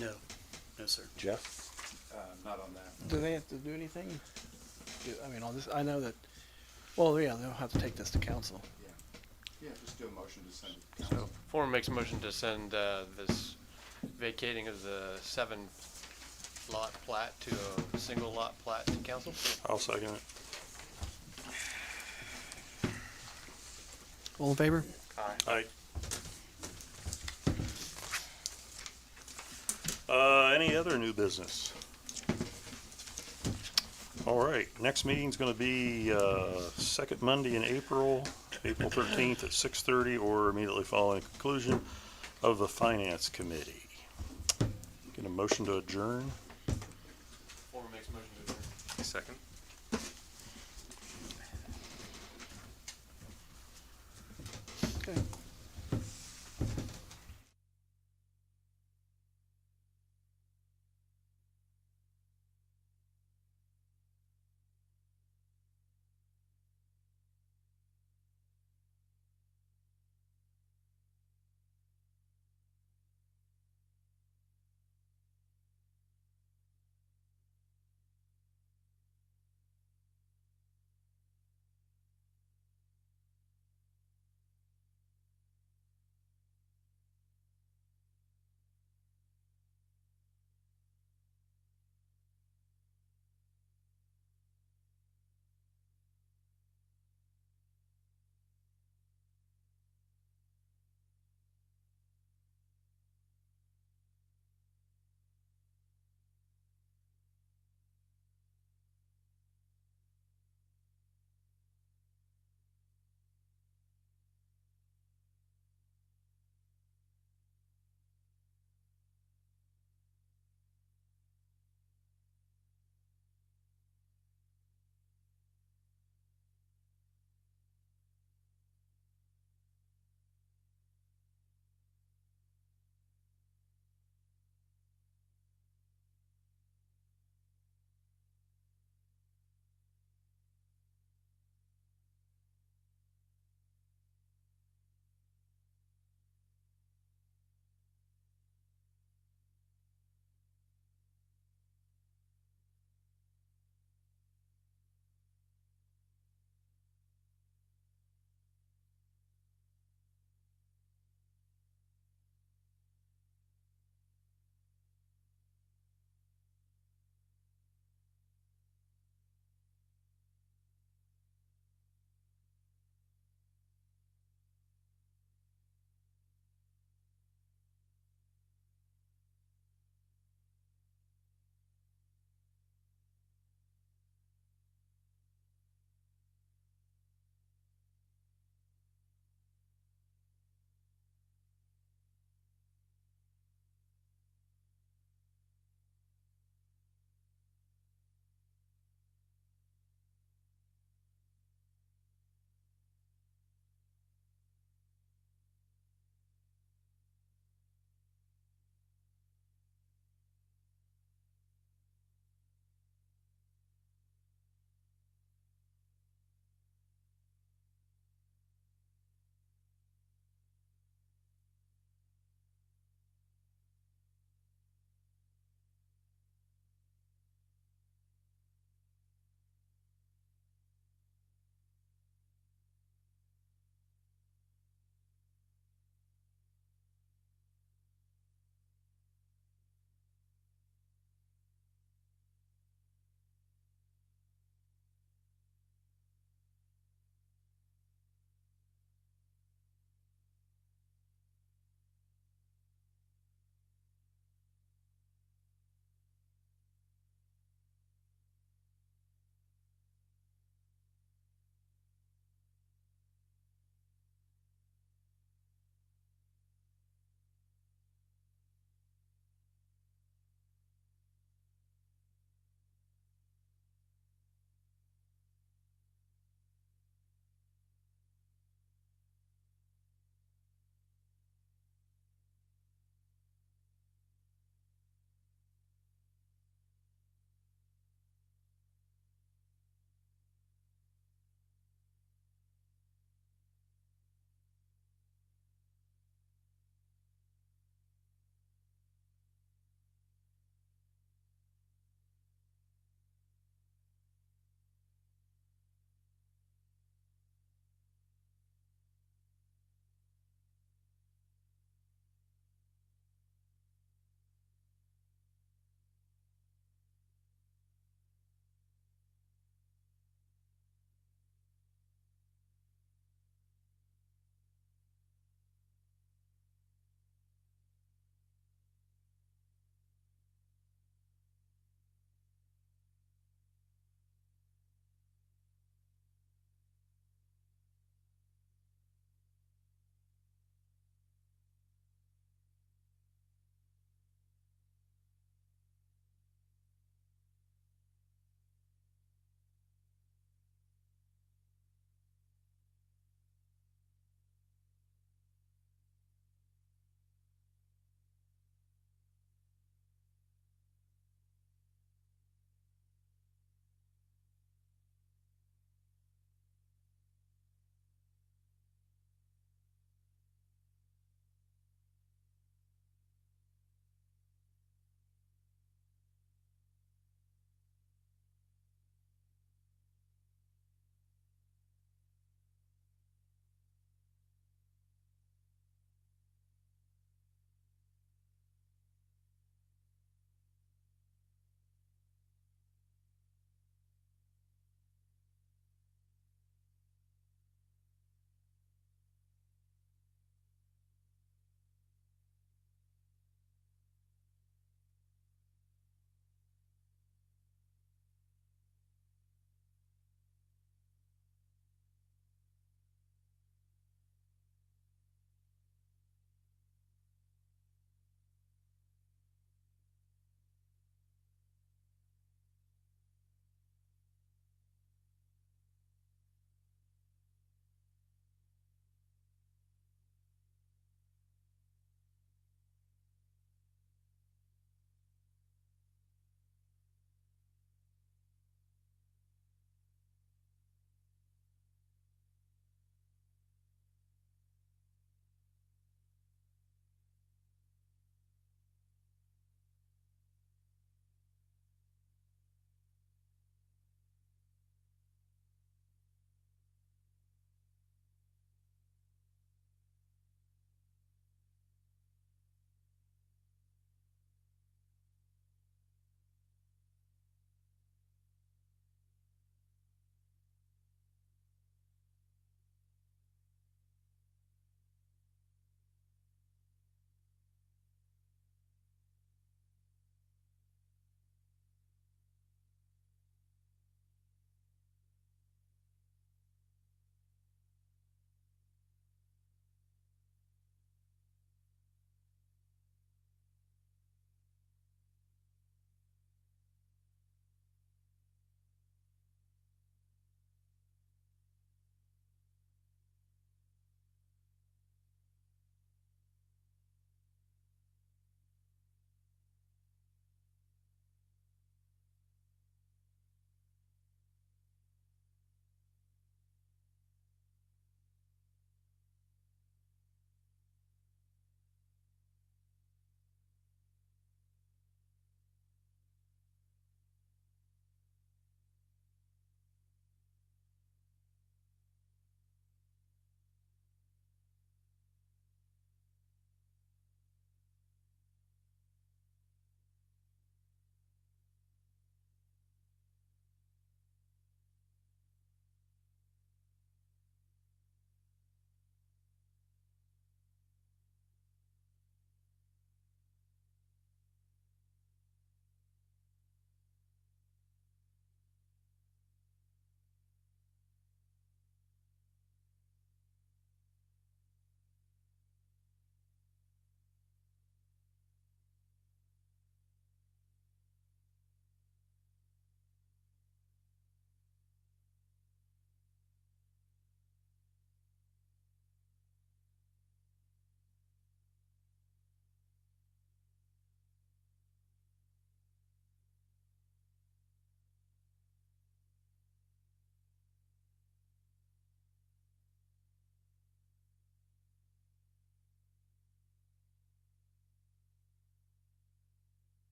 No, sir. Jeff? Not on that. Do they have to do anything? I mean, on this, I know that, well, yeah, they'll have to take this to council. Yeah, just do a motion to send it to So council. Forum makes a motion to send this vacating of the 7 lot plat to a single lot plat to council. I'll second it. All in favor? Aye. Any other new business? All right, next meeting's gonna be, second Monday in April 13th at 6:30, or immediately following conclusion of the Finance Committee. Get a motion to adjourn? second. Okay.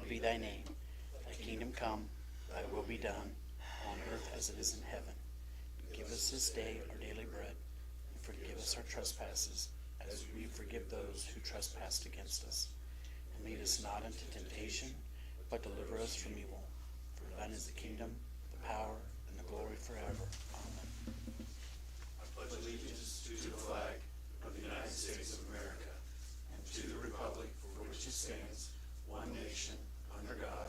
hallowed be thy name. Thy kingdom come, thy will be done, on earth as it is in heaven. Give us this day our daily bread, and forgive us our trespasses, as we forgive those who trespass against us. And lead us not into temptation, but deliver us from evil. For thine is the kingdom, the power, and the glory forever. Amen. I pledge allegiance to the flag of the United States of America and to the republic for which it stands, one nation, under God,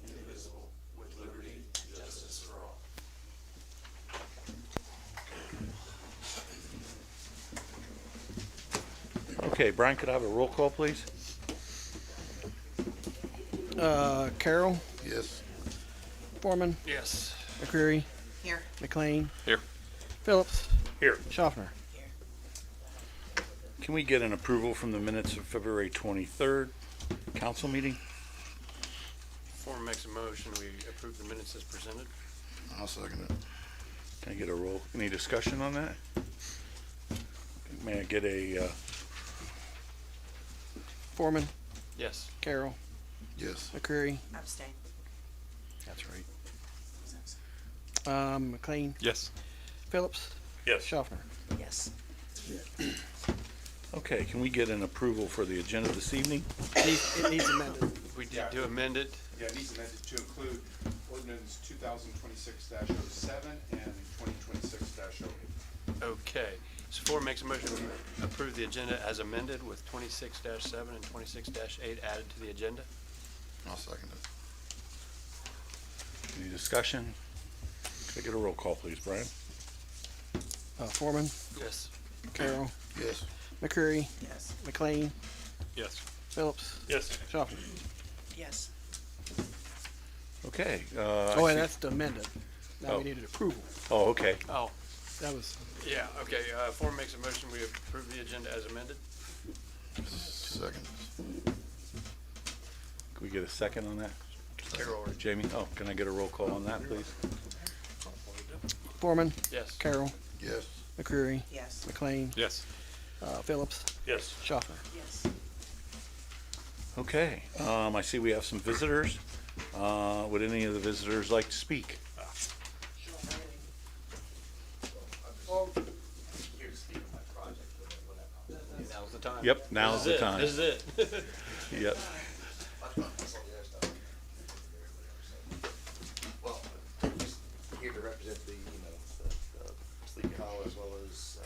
indivisible, with liberty and justice for all. Okay, Brian, could I have a roll call, please? Carroll, Yes. Foreman, Yes. McCreary, Here. McLean, Here. Phillips, Here. Schaffner. Can we get an approval from the minutes of February 23rd council meeting? Foreman makes a motion, we approve the minutes as presented. I'll second it. Can I get a roll? Any discussion on that? May I get a, Foreman, Yes. Carroll, Yes. McCreary, Abstain. that's right. McLean, Yes. Phillips, Yes. Schaffner. Yes. okay, can we get an approval for the agenda this evening? It needs amended. We did do amend it. Yeah, it needs amended to include ordinance 2026-07 and 2026-08. Okay. So Foreman makes a motion, we approve the agenda as amended with 26-7 and 26-8 added to the agenda. I'll second it. Any discussion? Could I get a roll call, please, Brian? Foreman, Yes. Carroll, Yes. McCreary, Yes. McLean, Yes. Phillips, Yes. Schaffner. Yes. Okay. Oh, and that's the amended. Now Oh. we needed approval. Oh, okay. Oh, That was, yeah, okay. Foreman makes a motion, we approve the agenda as amended. Second. Can we get a second on that? Carroll, or Jamie? Oh, can I get a roll call on that, please? Foreman, yes. Carroll, Yes. McCreary, Yes. McLean, Yes. Phillips, Yes. Schaffner. Yes. Okay, I see we have some visitors. Would any of the visitors like to speak? Now's the time. Yep, now's the time. This is it. Yep. Well, just here to represent the Sleepy Hollow as well as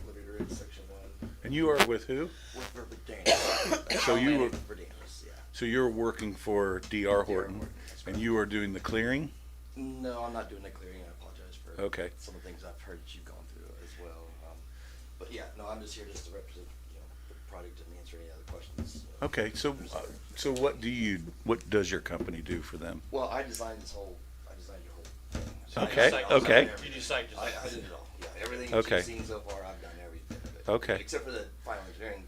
Liberty Ridge Section 1 And you are with who? with Verdanus. So you were, Verdanus, yeah. so you're working for DR Horton, Horton, that's and correct. you are doing the clearing? No, I'm not doing the clearing. I apologize for Okay. some of the things I've heard that you've gone through as well. But yeah, no, I'm just here just to represent the project and answer any other questions. Okay, so what does your company do for them? Well, I designed your whole thing. So Okay, I okay. You do site design. I did it all, yeah, everything that Okay. you've seen so far, I've done every bit of it. Okay. Except for the final engineering,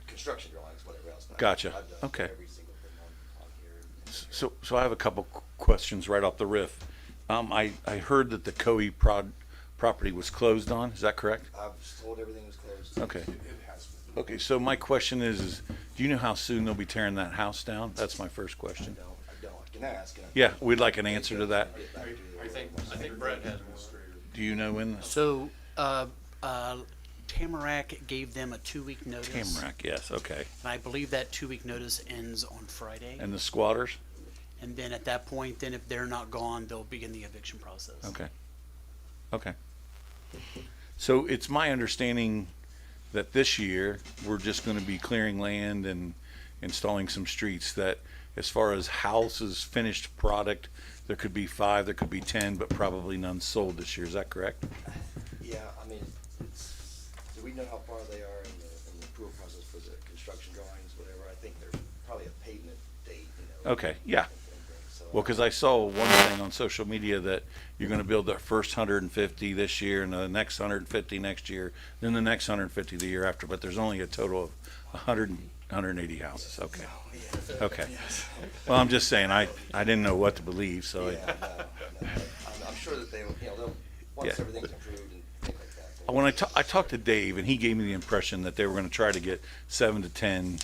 construction drawings, whatever else. but Gotcha. I've done Okay. every single thing on here. So I have a couple questions right off the riff. I heard that the Coe property was closed on, is that correct? I was told everything was closed. Okay. It has been. Okay, so my question is, do you know how soon they'll be tearing that house down? That's my first I question. don't, I can ask. and I Yeah, can we'd like an answer to that. get back to you. I think Brett has more. Do you know when? So, Tamarack gave them a 2-week notice. Tamarack, yes, okay. And I believe that 2-week notice ends on Friday. And the squatters? And then at that point, then if they're not gone, they'll begin the eviction process. Okay. Okay. So it's my understanding that this year, we're just gonna be clearing land and installing some streets, that as far as houses, finished product, there could be 5, there could be 10, but probably none sold this year, is that correct? Yeah, I mean, do we know how far they are in the approval process for the construction drawings, whatever? I think there's probably a pavement date, Okay, yeah. So, Well, cause I saw one thing on social media that you're gonna build the first 150 this year and the next 150 next year, then the next 150 the year after, but there's only a total of 180 houses, okay. Okay. Well, I'm just saying, I didn't know what to believe, so. yeah, no. I'm sure that they will, they'll, once Yeah. everything's approved and things like that. When I talked to Dave, and he gave me the impression that they were gonna try to get 7 to 10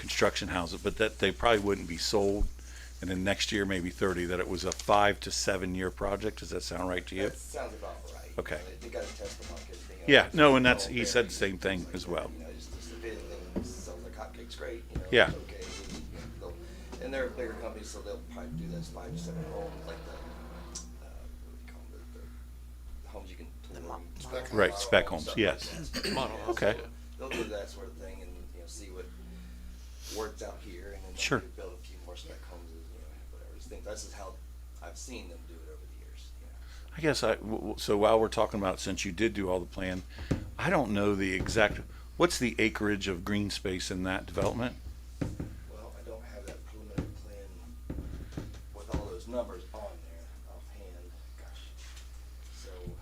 construction houses, but that they probably wouldn't be sold. And then next year, maybe 30, that it was a 5 to 7 year project. Does that sound right to you? That sounds about right. Okay. They gotta test the market. Yeah, no, and that's, he said the same thing as well. You know, just if anything sells like hotcakes, great, you know. Yeah. it's okay. And they're bigger companies, so they'll probably do those 5 to 7 homes, like the, what do you call them, the homes you can tour. Right, spec homes, yes. Okay. They'll do that sort of thing and, you know, see what works out here and then Sure. maybe build a few more spec homes, you know, whatever. Just think that's just how I've seen them do it over the years, you know. I guess so while we're talking about, since you did do all the plan, I don't know the exact, what's the acreage of green space in that development? Well, I don't have that preliminary plan with all those numbers on there offhand, gosh. So, man,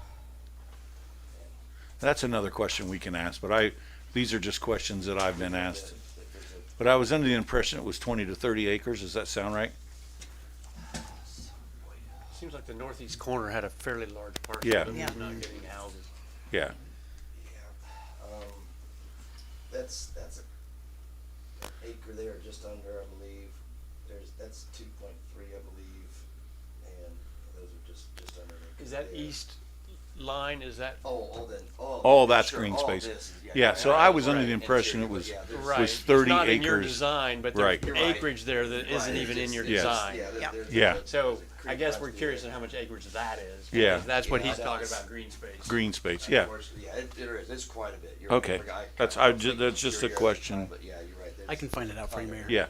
That's another question we can ask, but these are just questions that I've been asked. if there's a, But I was under the impression it was 20 to 30 acres. Does that sound right? Seems like the northeast corner had a fairly large parcel. Yeah. That was Yeah. not getting houses. Yeah. yeah, that's a acre there, just under, I believe. That's 2.3, I believe, and those are just under an acre Is that there. east line, is that? All that's sure, green all space. this is- Yeah, so I was under the right, impression it interior, was, but yeah, there's- Right. was 30 It's not in your acres. design, but Right. there's You're right. acreage there that Right, isn't it's even in just- your it's just- design. Yeah. Yeah. Yeah. So I guess creek we're runs curious through on how much acreage that is. Yeah. because That's what Yeah, he's talking that's- about, green space. Green space, yeah. Unfortunately, yeah, it is, it's quite a bit. You're Okay. right. I That's- kinda I was ju- thinking that's just a interior at the question. time, But yeah, you're right. I can find it out for you, Mayor. Yeah.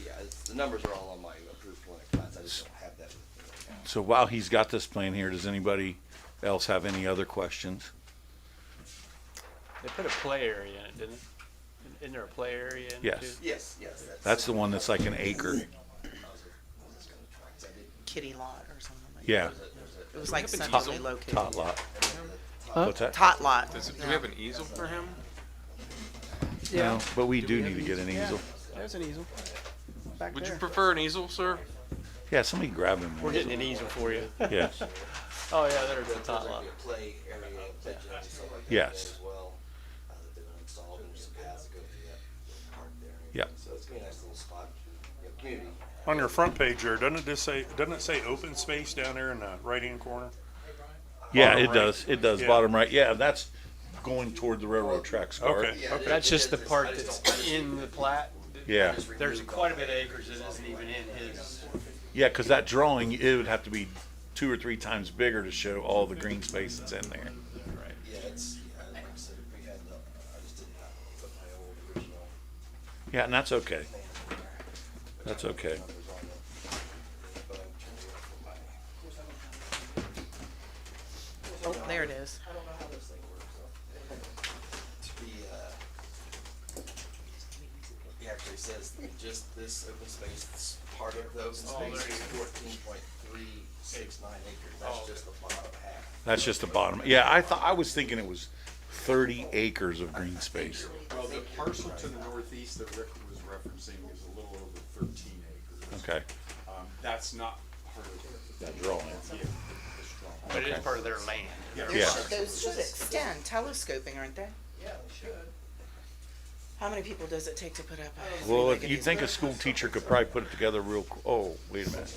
Yeah, the numbers are all on my approved preliminary plans, I just don't have that with me right now. So while he's got this plan here, does anybody else have any other questions? They put a play area in it, didn't they? Isn't there a play area in it Yes. too? Yes, That's the one that's like an acre. I was just gonna try, 'cause I didn't- Kitty lot or something like Yeah. there's It was like Have an centrally easel? located. Tot lot. Huh? What's that? Tot lot. Do we have an easel for him? No, but we do need to get an easel. There's an easel. Back Would you there. prefer an easel, sir? Yeah, somebody grab him. We're getting an easel for you. Yes. Oh, yeah, there's a There's top lot. actually a play area, play gym and stuff like that Yes. there as well, that they've installed, and there's some paths that go through that park there. and Yep. everything. So it's gonna be a nice little spot, you know, community. On your front page there, doesn't it say open space down there in the right-hand corner? Yeah, Bottom it right. does. It does. Yeah. Bottom right. Yeah, that's going toward the railroad tracks. Gar. Okay. Yeah, That's just the it's- part I just that's don't- in the plat. Yeah. I just There's removed quite a all bit of that. acres that isn't even in his. Yeah, because that drawing, it would have to be 2 or 3 times bigger to show all the green space that's in there. Yeah, like I said, we had, I just did not put my old original Yeah, and that's okay. plan in there. which That's I put the okay. numbers on it. But I'm trying to put my, Oh, there it is. I don't know how this thing works, so. To be, it actually says just this open space, this part of the open space is 14.369 acres, that's just the bottom half. That's just the bottom. Yeah, I was thinking it was 30 acres of green space. Well, the parcel to the northeast that Rick was referencing is a little over 13 acres. Okay. That's not part of That drawing. this drawing. But it is part of their land. Yeah. Those should extend, telescoping, aren't they? Yeah, they should. How many people does it take to put up a Well, three-legged you'd think a easel? school teacher could probably put it together oh, wait a minute.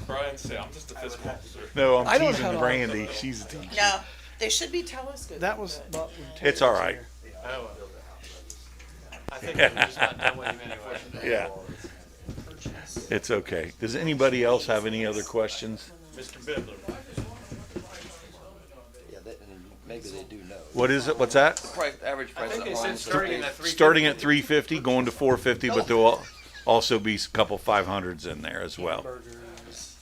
Brian, say, I'm just a fiscal officer. No, I'm I don't teasing have- Brandy. She's a teacher. No, they should be telescoping. That was but- what we It's all right. Oh, I think we're just not done with him anyway. Yeah. It's okay. Does anybody else have any other questions? Mr. Bidler. Yeah, and maybe they do know. What is it? What's that? Price, average I price think of they line said is starting in that 350. Starting at 350, going to 450, but there will also be a couple 500s in there as well. Burgers.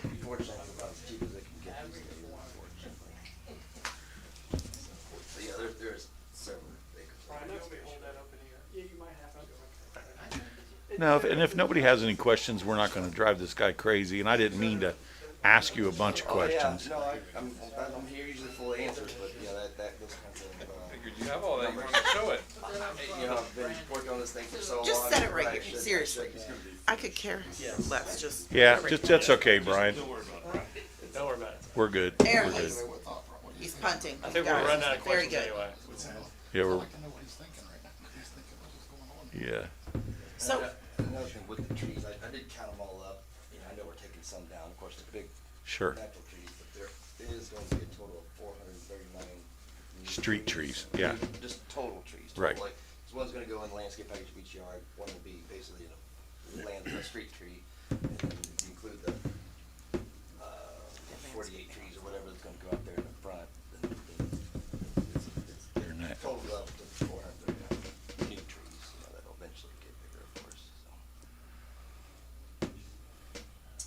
Unfortunately, it's about as cheap as they can get these days, unfortunately. But yeah, there's several acres. No, and if nobody has any questions, we're not going to drive this guy crazy. And I didn't mean to ask you a bunch of questions. Oh, yeah, no, I'm here usually full of answers, but yeah, those kinds of, Figured you have all that, you wanted to show it. you know, I've been working on this thing for so long. Just set it I right here, should- seriously. I could care less, just. Yeah, right just there. that's okay, Brian. Don't worry about it. We're good. Aaron, We're good. please. He's punting. I think we're running out of Very questions good. anyway. Yeah, I'd we're, like to know what he's thinking right now. He's thinking, what's going on? yeah. So, Another thing with the trees, I did count them all up, you know, I know we're taking some down, of course, the big Sure. natural trees, but there is going to be a total of 439. new Street trees, yeah. Just total trees. Right. Like, so one's gonna go in landscape package of each yard, one will be basically a street tree, and then if you include the, 48 trees or whatever that's gonna go out there in the front, then They're not- total up to 439 new trees, you know, that'll eventually get bigger, of course, so.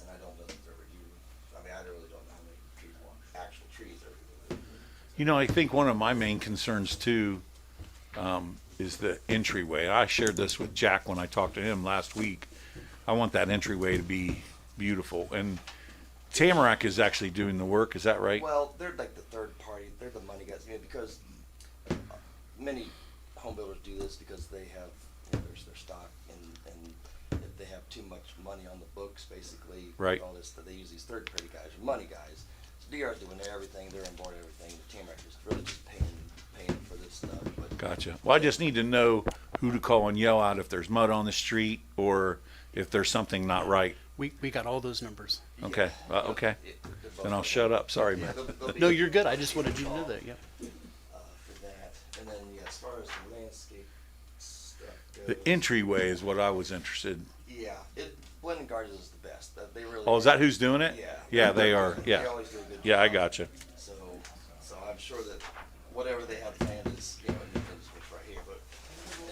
And I don't know that there were I mean, I really don't know how many trees, actual trees are. You know, I think one of my main concerns too, is the entryway. I shared this with Jack when I talked to him last week. I want that entryway to be beautiful, and Tamarack is actually doing the work, is that right? Well, they're like the third party, they're the money guys, I mean, because many home builders do this because they have, you know, there's their stock, and if they have too much money on the books, basically, Right. all this, they use these third party guys, or money guys. So DR's doing everything, they're on board everything, the Tamarack is really just paying for this stuff, but. Gotcha. Well, I just need to know who to call and yell out if there's mud on the street or if there's something not right. We got all those numbers. Okay, okay. They're both Then I'll on shut board. up. Sorry, Yeah, man. they'll be- No, you're good. I just wanted you to know that, yeah. For that, and then, yeah, as far as the landscape stuff goes. The entryway is what I was interested. Yeah, Blendon Gardens is the best, they really. Oh, is that who's doing it? Yeah. Yeah, they are. They Yeah. always do a good Yeah, I job. gotcha. So I'm sure that whatever they have planned is, you know, it's right here, but,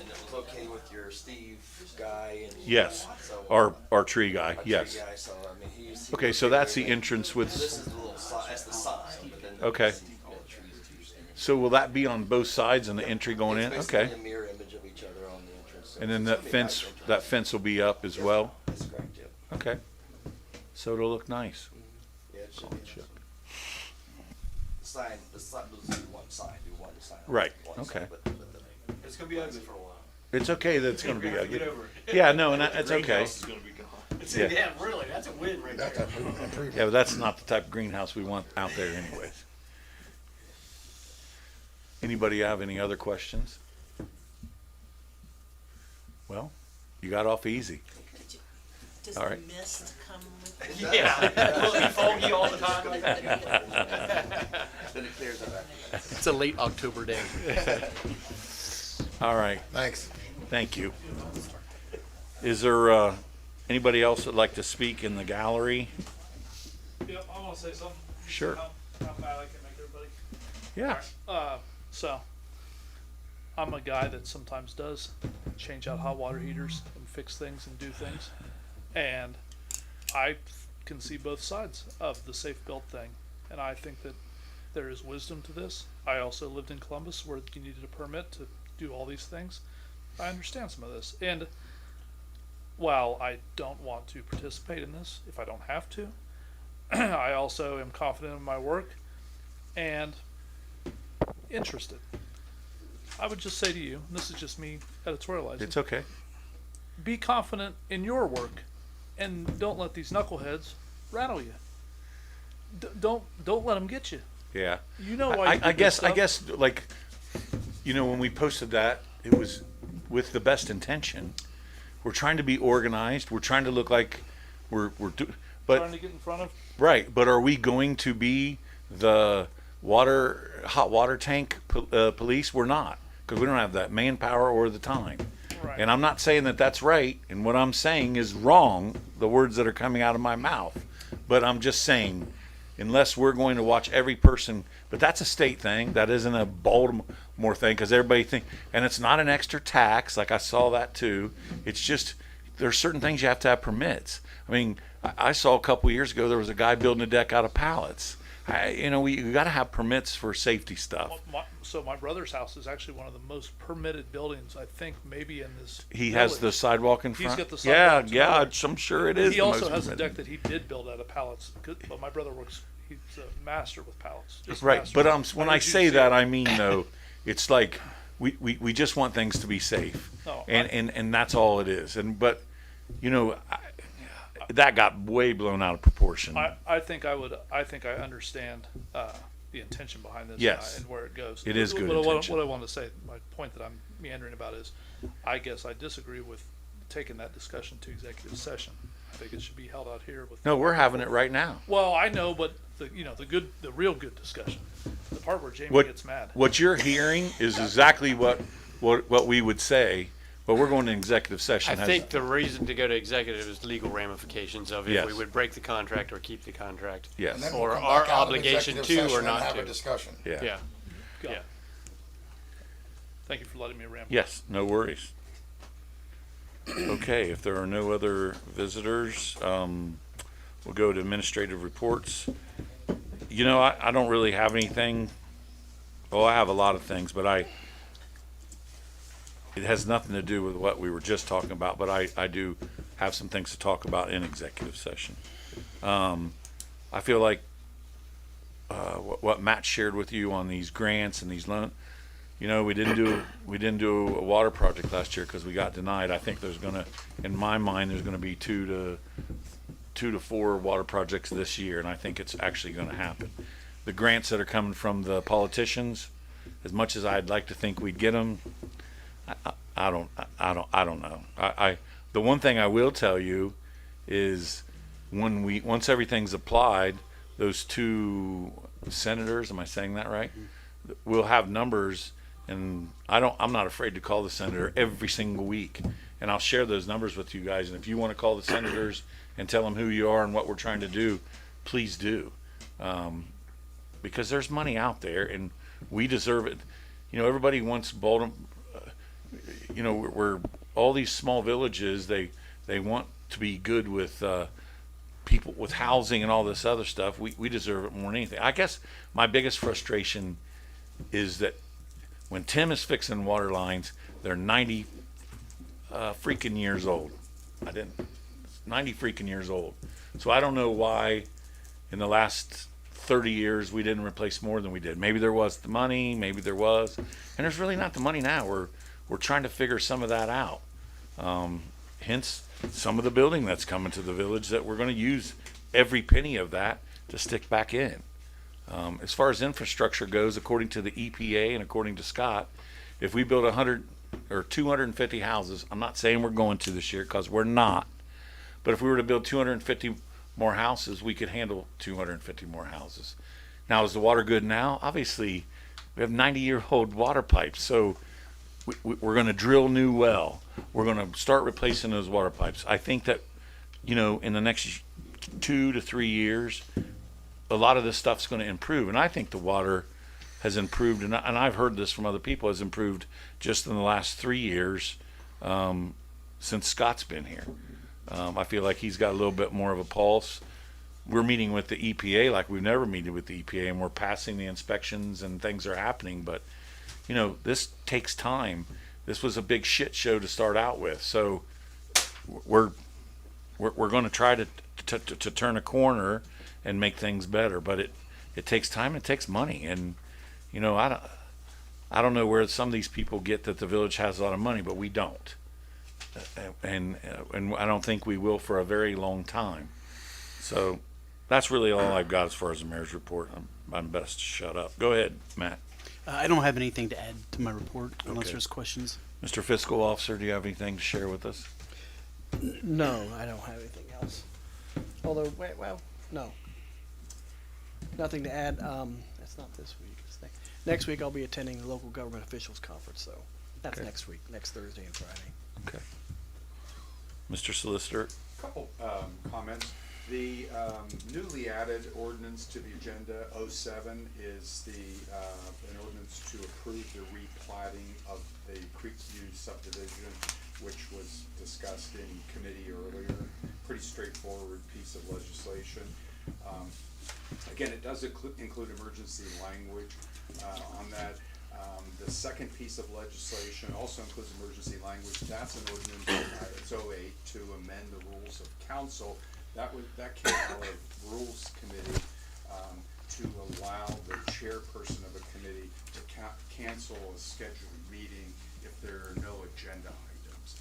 and it was okay with your Steve guy and. Yes. So, Our tree guy. our tree Yes. guy, so, I mean, he Okay, so that's the entrance with. This is the little sign, that's the sign, but then. Okay. the trees usually. So will that be on both sides and the entry going in? It's Okay. basically a mirror image of each other on the entrance. so And then it's that gonna be a fence, nice entrance. that fence will be up as well? That's correct, yep. Okay. So it'll look nice. Yeah, it should be. The sign, we'll do one sign, do one sign. on Right, one side, okay. but It's gonna be ugly for a while. It's okay that it's gonna be Get ugly. over it. Yeah, no, and that's okay. Greenhouse is gonna be gone. Yeah. Yeah, really, that's a win right there. Yeah, but that's not the type of greenhouse we want out there anyways. Anybody have any other questions? Well, you got off easy. Does All the right. mist come with? Yeah, will it be foggy all the time? then it clears up after. It's a late October day. All right, Thanks. thank you. Is there, anybody else that'd like to speak in the gallery? Yep, I wanna say something. Sure. How bad I can make everybody. Yeah. So, I'm a guy that sometimes does change out hot water heaters and fix things and do things. And I can see both sides of the safe built thing. And I think that there is wisdom to this. I also lived in Columbus where you needed a permit to do all these things. I understand some of this. And while I don't want to participate in this, if I don't have to, I also am confident in my work and interested. I would just say to you, and this is just me editorializing, It's okay. be confident in your work and don't let these knuckleheads rattle you. Don't let them get you. Yeah. You know why you do I this guess, stuff. like, you know, when we posted that, it was with the best intention. We're trying to be organized. We're trying to look like we're trying but to get in front of. right. But are we going to be the hot water tank police? We're not, because we don't have that manpower or the time. Right. And I'm not saying that that's right, and what I'm saying is wrong, the words that are coming out of my mouth. But I'm just saying, unless we're going to watch every person, but that's a state thing, that isn't a Baltimore thing, because everybody think, and it's not an extra tax, like I saw that too. It's just, there's certain things you have to have permits. I mean, I saw a couple years ago, there was a guy building a deck out of pallets. We got to have permits for safety stuff. So my brother's house is actually one of the most permitted buildings, I think, maybe in this. He has the village. sidewalk in He's front. got the Yeah, sidewalk in yeah, front. I'm sure it is. He the also most has a permitted. deck that he did build out of pallets, but my brother he's a master with pallets. Just Right, master. but when I urge you to say see that, it. I mean though, it's like we just want things to be safe, No, and that's all it is. But you know, that got way blown out of proportion. I think I understand the intention behind this. Yes. And where it goes. It is good What intention. I want to say, my point that I'm meandering about is, I guess I disagree with taking that discussion to executive session. I think it should be held out here with. No, we're having it right now. Well, I know, but the real good discussion, the part where Jamie What, gets mad. what you're hearing is exactly what we would say, but we're going to executive session. I think the reason to go to executive is legal ramifications of if we Yes. would break the contract or keep the contract. Yes. And then Or we'll come our back out of obligation executive to or session and not have to. a discussion. Yeah. Yeah, Got yeah. it. Thank you for letting me ramble. Yes, no worries. Okay, if there are no other visitors, we'll go to administrative reports. You know, I don't really have anything. Well, I have a lot of things, but it has nothing to do with what we were just talking about, but I do have some things to talk about in executive session. I feel like what Matt shared with you on these grants and these loans, you know, we didn't do a water project last year because we got denied. I think there's gonna, in my mind, there's gonna be two to four water projects this year, and I think it's actually gonna happen. The grants that are coming from the politicians, as much as I'd like to think we'd get them, I don't know. The one thing I will tell you is once everything's applied, those two senators, am I saying that right? We'll have numbers, and I'm not afraid to call the senator every single week, and I'll share those numbers with you guys. And if you want to call the senators and tell them who you are and what we're trying to do, please do, because there's money out there and we deserve it. You know, everybody wants Baltimore. You know, we're all these small villages. They want to be good with people with housing and all this other stuff. We deserve it more than anything. I guess my biggest frustration is that when Tim is fixing water lines, they're 90 freaking years old. 90 freaking years old. So I don't know why in the last 30 years we didn't replace more than we did. Maybe there was the money, maybe there was, and there's really not the money now. We're trying to figure some of that out. Hence some of the building that's coming to the village that we're going to use every penny of that to stick back in. As far as infrastructure goes, according to the EPA and according to Scott, if we build 100 or 250 houses, I'm not saying we're going to this year because we're not, but if we were to build 250 more houses, we could handle 250 more houses. Now, is the water good now? Obviously, we have 90-year-old water pipes, so we're going to drill new well. We're going to start replacing those water pipes. I think that, you know, in the next 2 to 3 years, a lot of this stuff's going to improve. And I think the water has improved, and I've heard this from other people, has improved just in the last 3 years since Scott's been here. I feel like he's got a little bit more of a pulse. We're meeting with the EPA like we've never met with the EPA, and we're passing the inspections and things are happening. But, you know, this takes time. This was a big shit show to start out with. So we're going to try to turn a corner and make things better. But it takes time. It takes money. And, you know, I don't know where some of these people get that the village has a lot of money, but we don't. And I don't think we will for a very long time. So that's really all I've got as far as the mayor's report. I'm best to shut up. Go ahead, Matt. I don't have anything to add to my report unless Okay. there's questions. Mr. Fiscal Officer, do you have anything to share with us? No, I don't have anything else. Although, no. Nothing to add. That's not this week. It's next week I'll be attending the local government officials conference, so that's Okay. next week, next Thursday and Friday. Okay. Mr. Solicitor? Couple comments. The newly added ordinance to the agenda, 07, is an ordinance to approve the replatting of the Creekview subdivision, which was discussed in committee earlier. Pretty straightforward piece of legislation. Again, it does include emergency language on that. The second piece of legislation also includes emergency language. That's an ordinance, it's 08, to amend the rules of council. That came out of Rules Committee to allow the chairperson of a committee to cancel a scheduled meeting if there are no agenda items.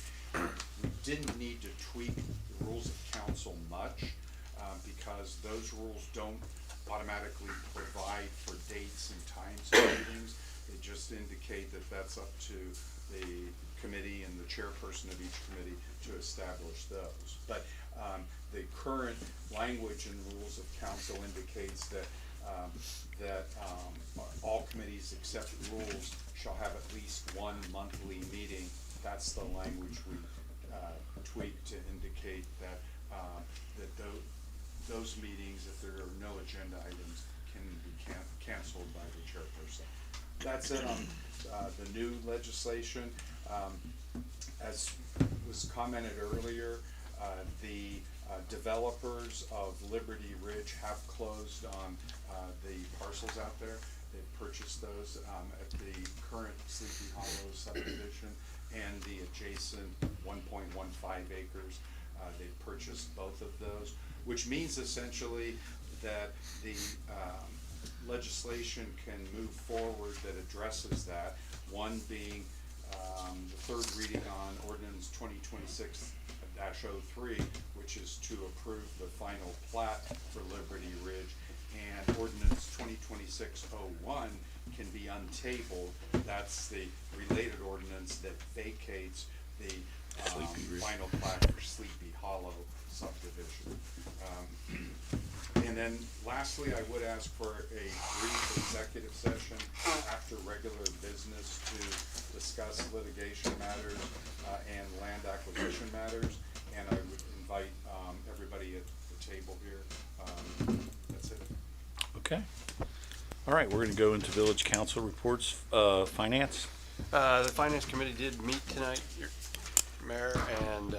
We didn't need to tweak the rules of council much because those rules don't automatically provide for dates and times of meetings. They just indicate that that's up to the committee and the chairperson of each committee to establish those. But the current language and rules of council indicates that all committees except rules shall have at least one monthly meeting. That's the language we tweaked to indicate that those meetings, if there are no agenda items, can be canceled by the chairperson. That's it on the new legislation. As was commented earlier, the developers of Liberty Ridge have closed on the parcels out there. They've purchased those at the current Sleepy Hollow subdivision and the adjacent 1.15 acres. They've purchased both of those, which means essentially that the legislation can move forward that addresses that. One being the third reading on ordinance 2026-03, which is to approve the final plat for Liberty Ridge, and ordinance 2026-01 can be untabled. That's the related ordinance that vacates the final plat for Sleepy Hollow subdivision. And then lastly, I would ask for a brief executive session after regular business to discuss litigation matters and land acquisition matters. And I would invite everybody at the table here. That's it. Okay. All right, we're gonna go into village council reports, finance. The Finance Committee did meet tonight, your Mayor, and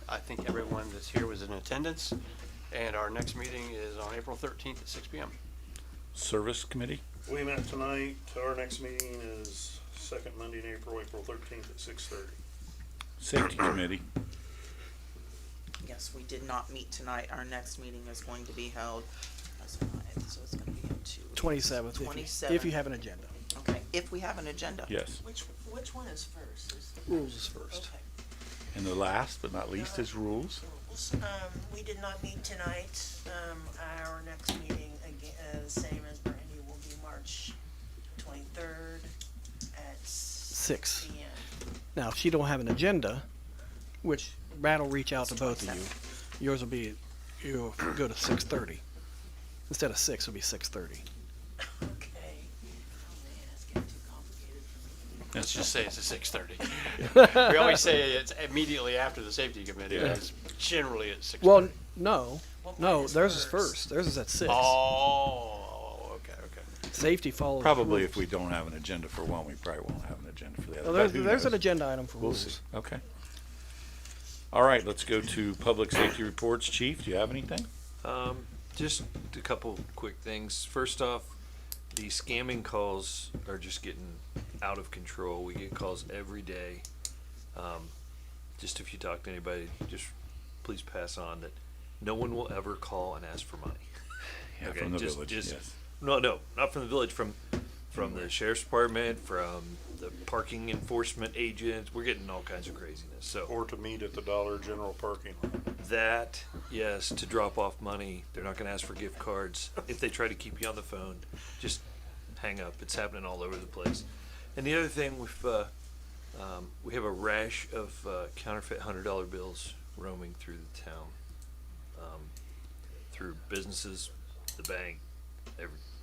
I think everyone that's here was in attendance. And our next meeting is on April 13th at 6 p.m. Service committee. We met tonight. Our next meeting is second Monday in April, April 13th at 6:30. Safety committee. Yes, we did not meet tonight. Our next meeting is going to be held, so it's gonna be in 2 weeks. 27th, if you have an agenda. Okay, if we have an agenda. Yes. Which one is first? Rules is first. Okay. And the last but not least is rules. We did not meet tonight. Our next meeting, again, same as Brandy, will be March 23rd at 6. p.m. Now, if she don't have an agenda, which Brad will reach out to both of you, yours will be, you'll go to 6:30. Instead of 6, it'll be 6:30. Okay. Oh man, it's getting too complicated for me. Let's just say it's at 6:30. We always say it's immediately after the Safety Committee. Yeah. It's generally at 6:30. Well, no, Well, mine is theirs is first. first. Theirs is at 6. Oh, okay. Safety follows. Probably rules. if we don't have an agenda for one, we probably won't have an agenda for the other. Well, but who there's an knows? agenda item for We'll rules. see. Okay. All right, let's go to public safety reports. Chief, do you have anything? Just a couple quick things. First off, the scamming calls are just getting out of control. We get calls every day. Just if you talk to anybody, just please pass on that no one will ever call and ask for money. Yeah, Okay, from the just- village, just- yes. No, not from the village, from the sheriff's department, from the parking enforcement agents. We're getting all kinds of craziness. So Or to meet at the Dollar General parking lot. that, yes, to drop off money. They're not gonna ask for gift cards. If they try to keep you on the phone, just hang up. It's happening all over the place. And the other thing, we have a rash of counterfeit $100 bills roaming through the town, through businesses, the bank,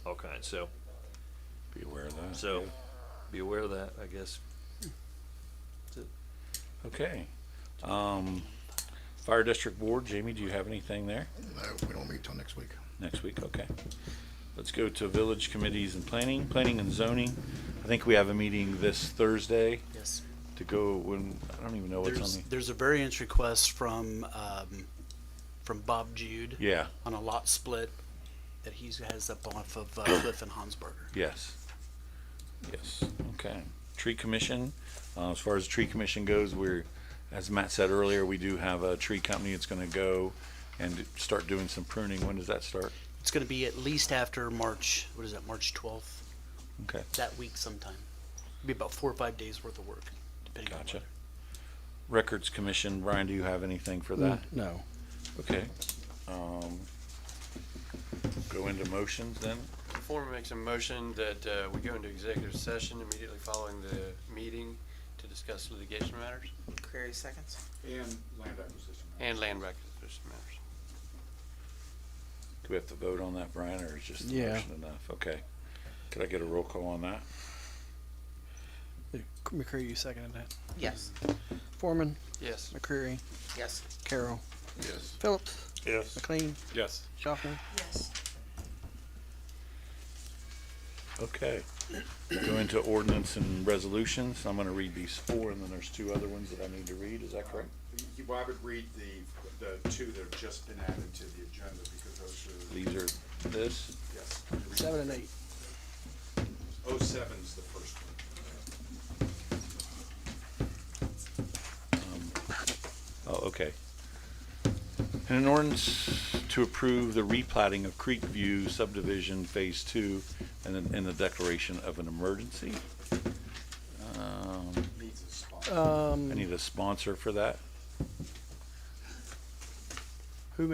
all kinds. So Be aware of that. So yeah. be aware of that, I guess. That's it. Okay. Fire District Board, Jamie, do you have anything there? No, we don't meet till next week. Next week, okay. Let's go to village committees and planning and zoning. I think we have a meeting this Thursday Yes. to go when, I don't even know what's on There's a variance request from Bob Jude yeah, on a lot split that he has up off of Cliff and Hansberger. yes. Yes, okay. Tree Commission, as far as Tree Commission goes, as Matt said earlier, we do have a tree company that's gonna go and start doing some pruning. When does that start? It's going to be at least after March, what is that, March 12th? Okay, That week sometime. Be about 4 or 5 days worth of work, depending on gotcha. weather. Records Commission, Brian, do you have anything for that? No. Okay. go into motions then? Foreman makes a motion that we go into executive session immediately following the meeting to discuss litigation matters McCreary seconds. And land acquisition. and land acquisition matters. Do we have to vote on that, Brian, or is just the Yeah. motion enough? Okay. Could I get a roll call on that? McCreary, you seconded that. Yes. Foreman, Yes. McCreary, Yes. Carroll, Yes. Phillips, Yes. McLean, Yes. Schaffner. Yes. Okay. Go into ordinance and resolutions. I'm gonna read these four, and then there's two other ones that I need to read. Is that correct? Well, I would read the two that have just been added to the agenda, because those are, These are this. yes. 7 and 8. 07's the first one. Oh, okay. An ordinance to approve the replatting of Creek View subdivision Phase 2 and in the declaration of an emergency. Needs a spot. I need a sponsor for that. Who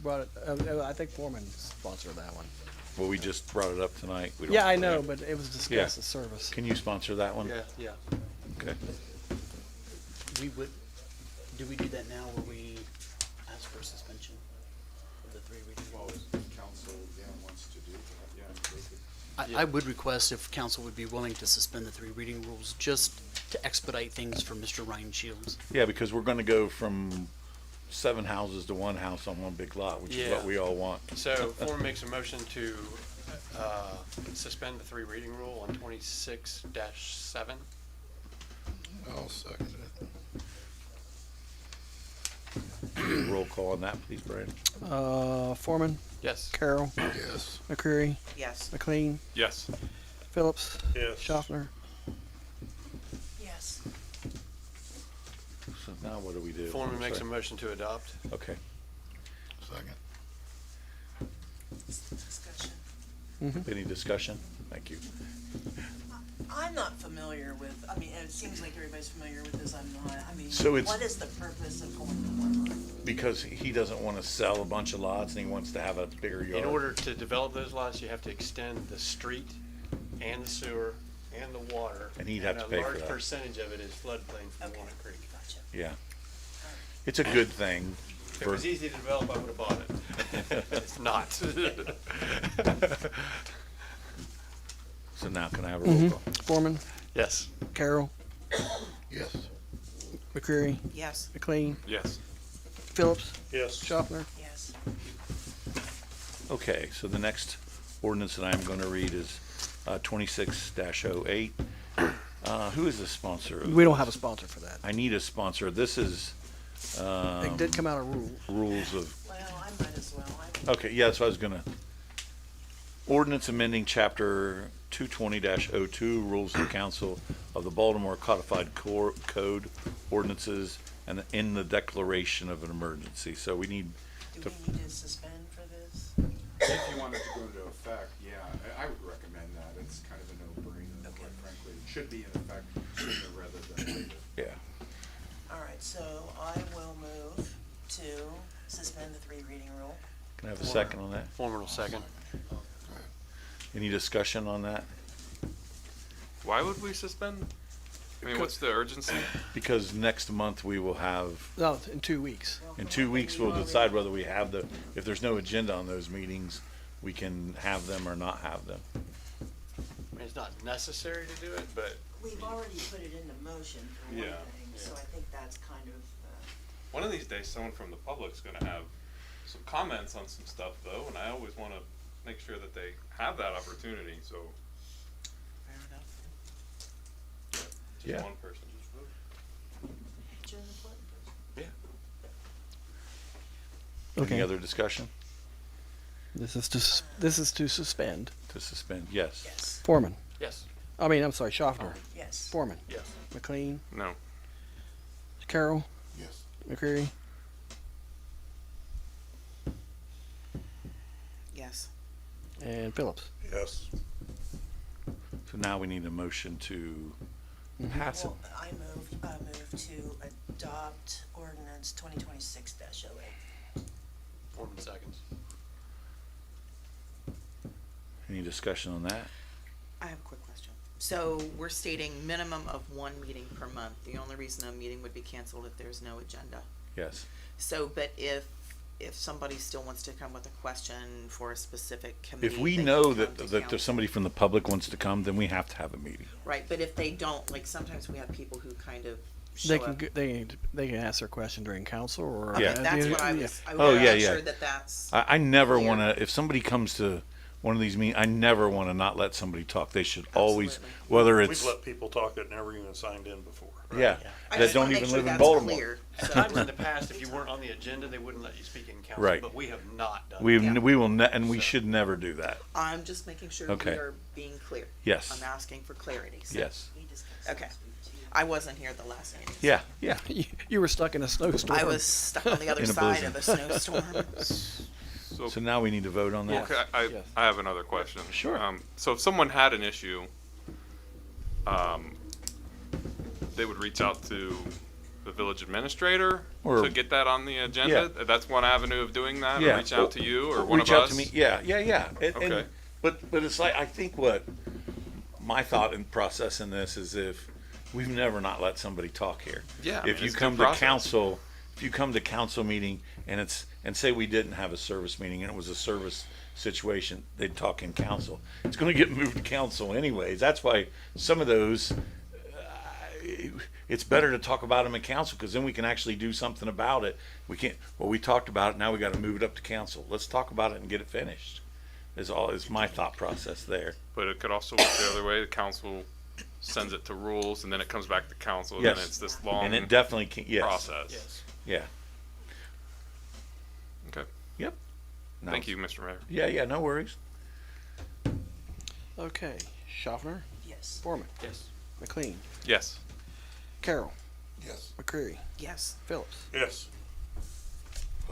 brought it? I think Foreman sponsored that one. Well, we just brought it up tonight. We don't- Yeah, I know, but it was discussed Yeah. as service. Can you sponsor that one? Yeah. Okay. We would, do we do that now where we ask for suspension of the 3 reading Well, rules? if council, wants to do that, they could. I would request if council would be willing to suspend the 3 reading rules, just to expedite things for Mr. Ryan Shields. Yeah, because we're gonna go from 7 houses to 1 house on one big lot, which is what Yeah. we all want. So Foreman makes a motion to suspend the 3 reading rule on 26-7. I'll second it. Roll call on that, please, Brian. Foreman, Yes. Carroll, Yes. McCreary, Yes. McLean, Yes. Phillips, Yes. Schaffner. Yes. So now what do we do? Foreman I'm makes a sorry. motion to adopt. Okay. Second. Discussion. Any discussion? Thank you. I'm not familiar with, I mean, it seems like everybody's familiar with this, I'm not, I mean, So it's- what is the purpose of going to one lot? Because he doesn't wanna sell a bunch of lots and he wants to have a bigger yard. In order to develop those lots, you have to extend the street and the sewer and the water. And he'd have to pay for a that. large percentage of it is floodplain from Okay. Walnut Creek. Gotcha. Yeah. It's a good thing. If it was easy to develop, I would've bought it. It's not. So now can I have a roll call? Foreman, Yes. Carroll, Yes. McCreary, Yes. McLean, Yes. Phillips, Yes. Schaffner. Yes. Okay, so the next ordinance that I'm gonna read is 26-08. Who is the sponsor of We don't this? have a sponsor for that. I need a sponsor. This is It did come out of rule. rules of, Well, I might as well, okay, yeah, that's what I was gonna. Ordinance amending chapter 220-02, Rules of Council of the Baltimore Codified Code Ordinances and in the declaration of an emergency. So we need do to, we need to suspend for this? If you want it to go into effect, yeah, I would recommend that. It's kind of a no-brainer, Okay. quite frankly. It should be in effect sooner rather than later. yeah. All right, so I will move to suspend the 3 reading rule. Can I have a second on that? Foreman will second. Any discussion on that? Why would we suspend? I mean, what's the urgency? Because next month we will have, No, in 2 weeks. in 2 weeks, we'll decide whether we have the, if there's no agenda on those meetings, we can have them or not have them. I mean, it's not necessary to do it, but We've already put it into motion for one Yeah. thing, so I think that's kind of, One of these days, someone from the public's gonna have some comments on some stuff though, and I always wanna make sure that they have that opportunity, so. Fair enough. Just Yeah. one person, just vote. put you in the button. yeah. Okay. Any other discussion This is to suspend. to suspend? Yes. Yes, Foreman. Yes. I mean, I'm sorry, Schaffner. yes. Foreman. Yes. McLean, No. Carroll, Yes. McCreary, Yes. and Phillips. Yes. So now we need a motion to pass it. Well, I move to adopt ordinance 2026-08. Foreman seconds. Any discussion on that? I have a quick question. So we're stating minimum of one meeting per month. The only reason a meeting would be canceled if there's no agenda. Yes. So, but if somebody still wants to come with a question for a specific committee. If we they know can that, come to that there's council. somebody from the public wants to come, then we have to have a meeting. Right, but if they don't, like sometimes we have people who kind of show They can up. they can ask their question during council or Okay, Yeah. that's what I yeah. was, I Oh, want to yeah, make yeah. sure that that's. I never Clear. want to, if somebody comes to one of these meetings, I never want to not let somebody talk. They should always, Absolutely. whether We've it's, let people talk that never even signed in before. yeah, I that just wanna don't make even sure live in that's Baltimore. clear, At so- times in the past, if you weren't on the agenda, they wouldn't let you speak in council. Right. But we have not done We, that. we will, and we should never do that. I'm just making sure we Okay. are being clear. Yes. I'm asking for clarity. So. Yes. Okay. I wasn't here at the last meeting. Yeah, yeah. You were stuck in a snowstorm. I was stuck on the other In a side blizzard. of a snowstorm. So now we need to vote on that? Okay, Yes. I have another question. Sure. So if someone had an issue, they would reach out to the village administrator Or- to get that on the agenda? That's one avenue of doing that? Yeah. Or reach out to you or one of Reach out us? to me, yeah. Okay. But it's like, I think what my thought and process in this is if, we've never not let somebody talk here. Yeah, I If mean, you it's come due to process. council, if you come to council meeting and and say we didn't have a service meeting and it was a service situation, they'd talk in council. It's gonna get moved to council anyways. That's why some of those, it's better to talk about them in council, because then we can actually do something about it. We can't, well, we talked about it, now we gotta move it up to council. Let's talk about it and get it finished, is my thought process there. But it could also work the other way. The council sends it to rules and then it comes back to council and then Yes. it's this long And it definitely can, yes. process. Yes. Yeah. Okay. Yep. No. Thank you, Mr. Mayor. Yeah, no worries. Okay. Schaffner, Yes. Foreman, Yes. McLean, Yes. Carroll, Yes. McCreary, Yes. Phillips. Yes.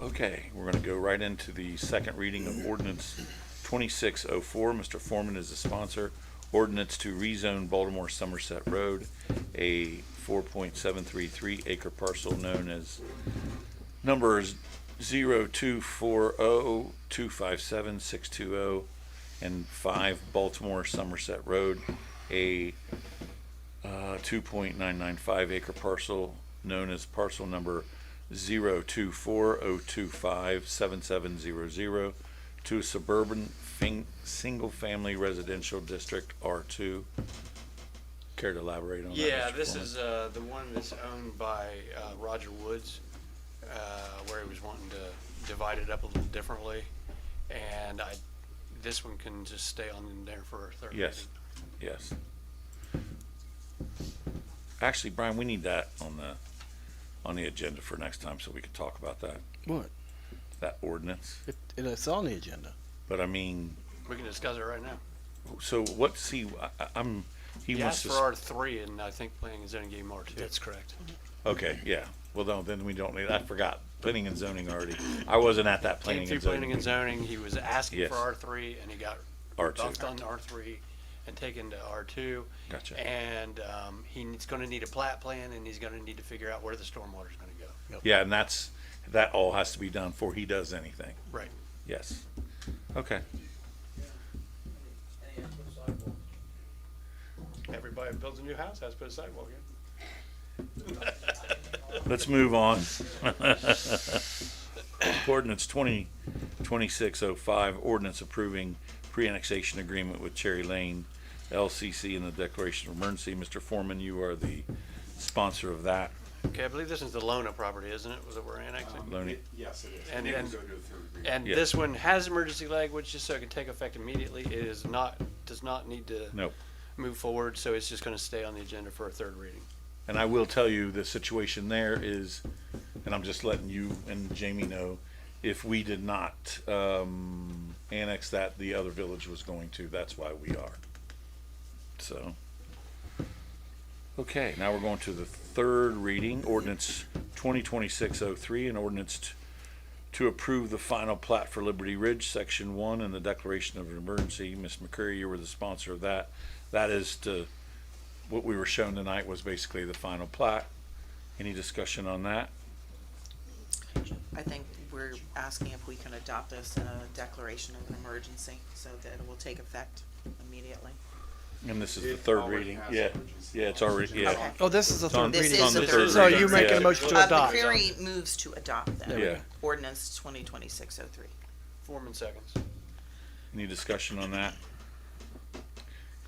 Okay, we're gonna go right into the second reading of ordinance 2604. Mr. Foreman is the sponsor. Ordinance to rezone Baltimore Somerset Road, a 4.733 acre parcel known as numbers 0240257620 and 5 Baltimore Somerset Road, a 2.995 acre parcel known as parcel number 0240257700 to a suburban single-family residential district R2. Care to elaborate on that? Yeah, Mr. this Foreman? is the one that's owned by Roger Woods, where he was wanting to divide it up a little differently. And this one can just stay on in there for a third Yes, reading. yes. Actually, Brian, we need that on the agenda for next time so we can talk about that, What? that ordinance. It's on the agenda. But I mean, We can discuss it right now. so what's he He wants asked to. for R3, and I think planning and zoning gave him R2. That's correct. Okay, yeah. Well, no, then we don't need, I forgot. Planning and zoning already. I wasn't at that Came planning through and zoning. planning and zoning, he was asking Yes. for R3, and he got R2. bumped on R3 and taken to R2. Gotcha. And he's gonna need a plat plan, and he's gonna need to figure out where the stormwater's gonna go. Yeah, and that all has to be done before he does anything. Right. Yes. Okay. Everybody who builds a new house has to put a sidewalk in. Let's move on. Ordinance 2605, ordinance approving pre-annexation agreement with Cherry Lane LCC and the declaration of emergency. Mr. Foreman, you are the sponsor of that. Okay, I believe this is the Lona property, isn't it? Was it we're annexing? Loney. Yes, it is. And- It can and- go to a third reading. And Yeah. this one has emergency language just so it can take effect immediately. It is not, does not need to Nope. move forward, so it's just gonna stay on the agenda for a third reading. And I will tell you, the situation there is, and I'm just letting you and Jamie know, if we did not annex that, the other village was going to. That's why we are. So. Okay, now we're going to the third reading, ordinance 2026-03, an ordinance to approve the final plat for Liberty Ridge, Section 1, and the declaration of an emergency. Ms. McCurry, you were the sponsor of that. That is to, what we were shown tonight was basically the final plat. Any discussion on that? I think we're asking if we can adopt this in a declaration of an emergency so that it will take effect immediately. And this is the It third already reading. has Yeah, emergency yeah, it's already, clause. yeah. Okay. Oh, this is the It's on- third This reading. is on the the third third So reading. you make Yeah. a motion to adopt. McCreary moves to adopt then. Yeah. Ordinance 2026-03. Foreman seconds. Any discussion on that? Can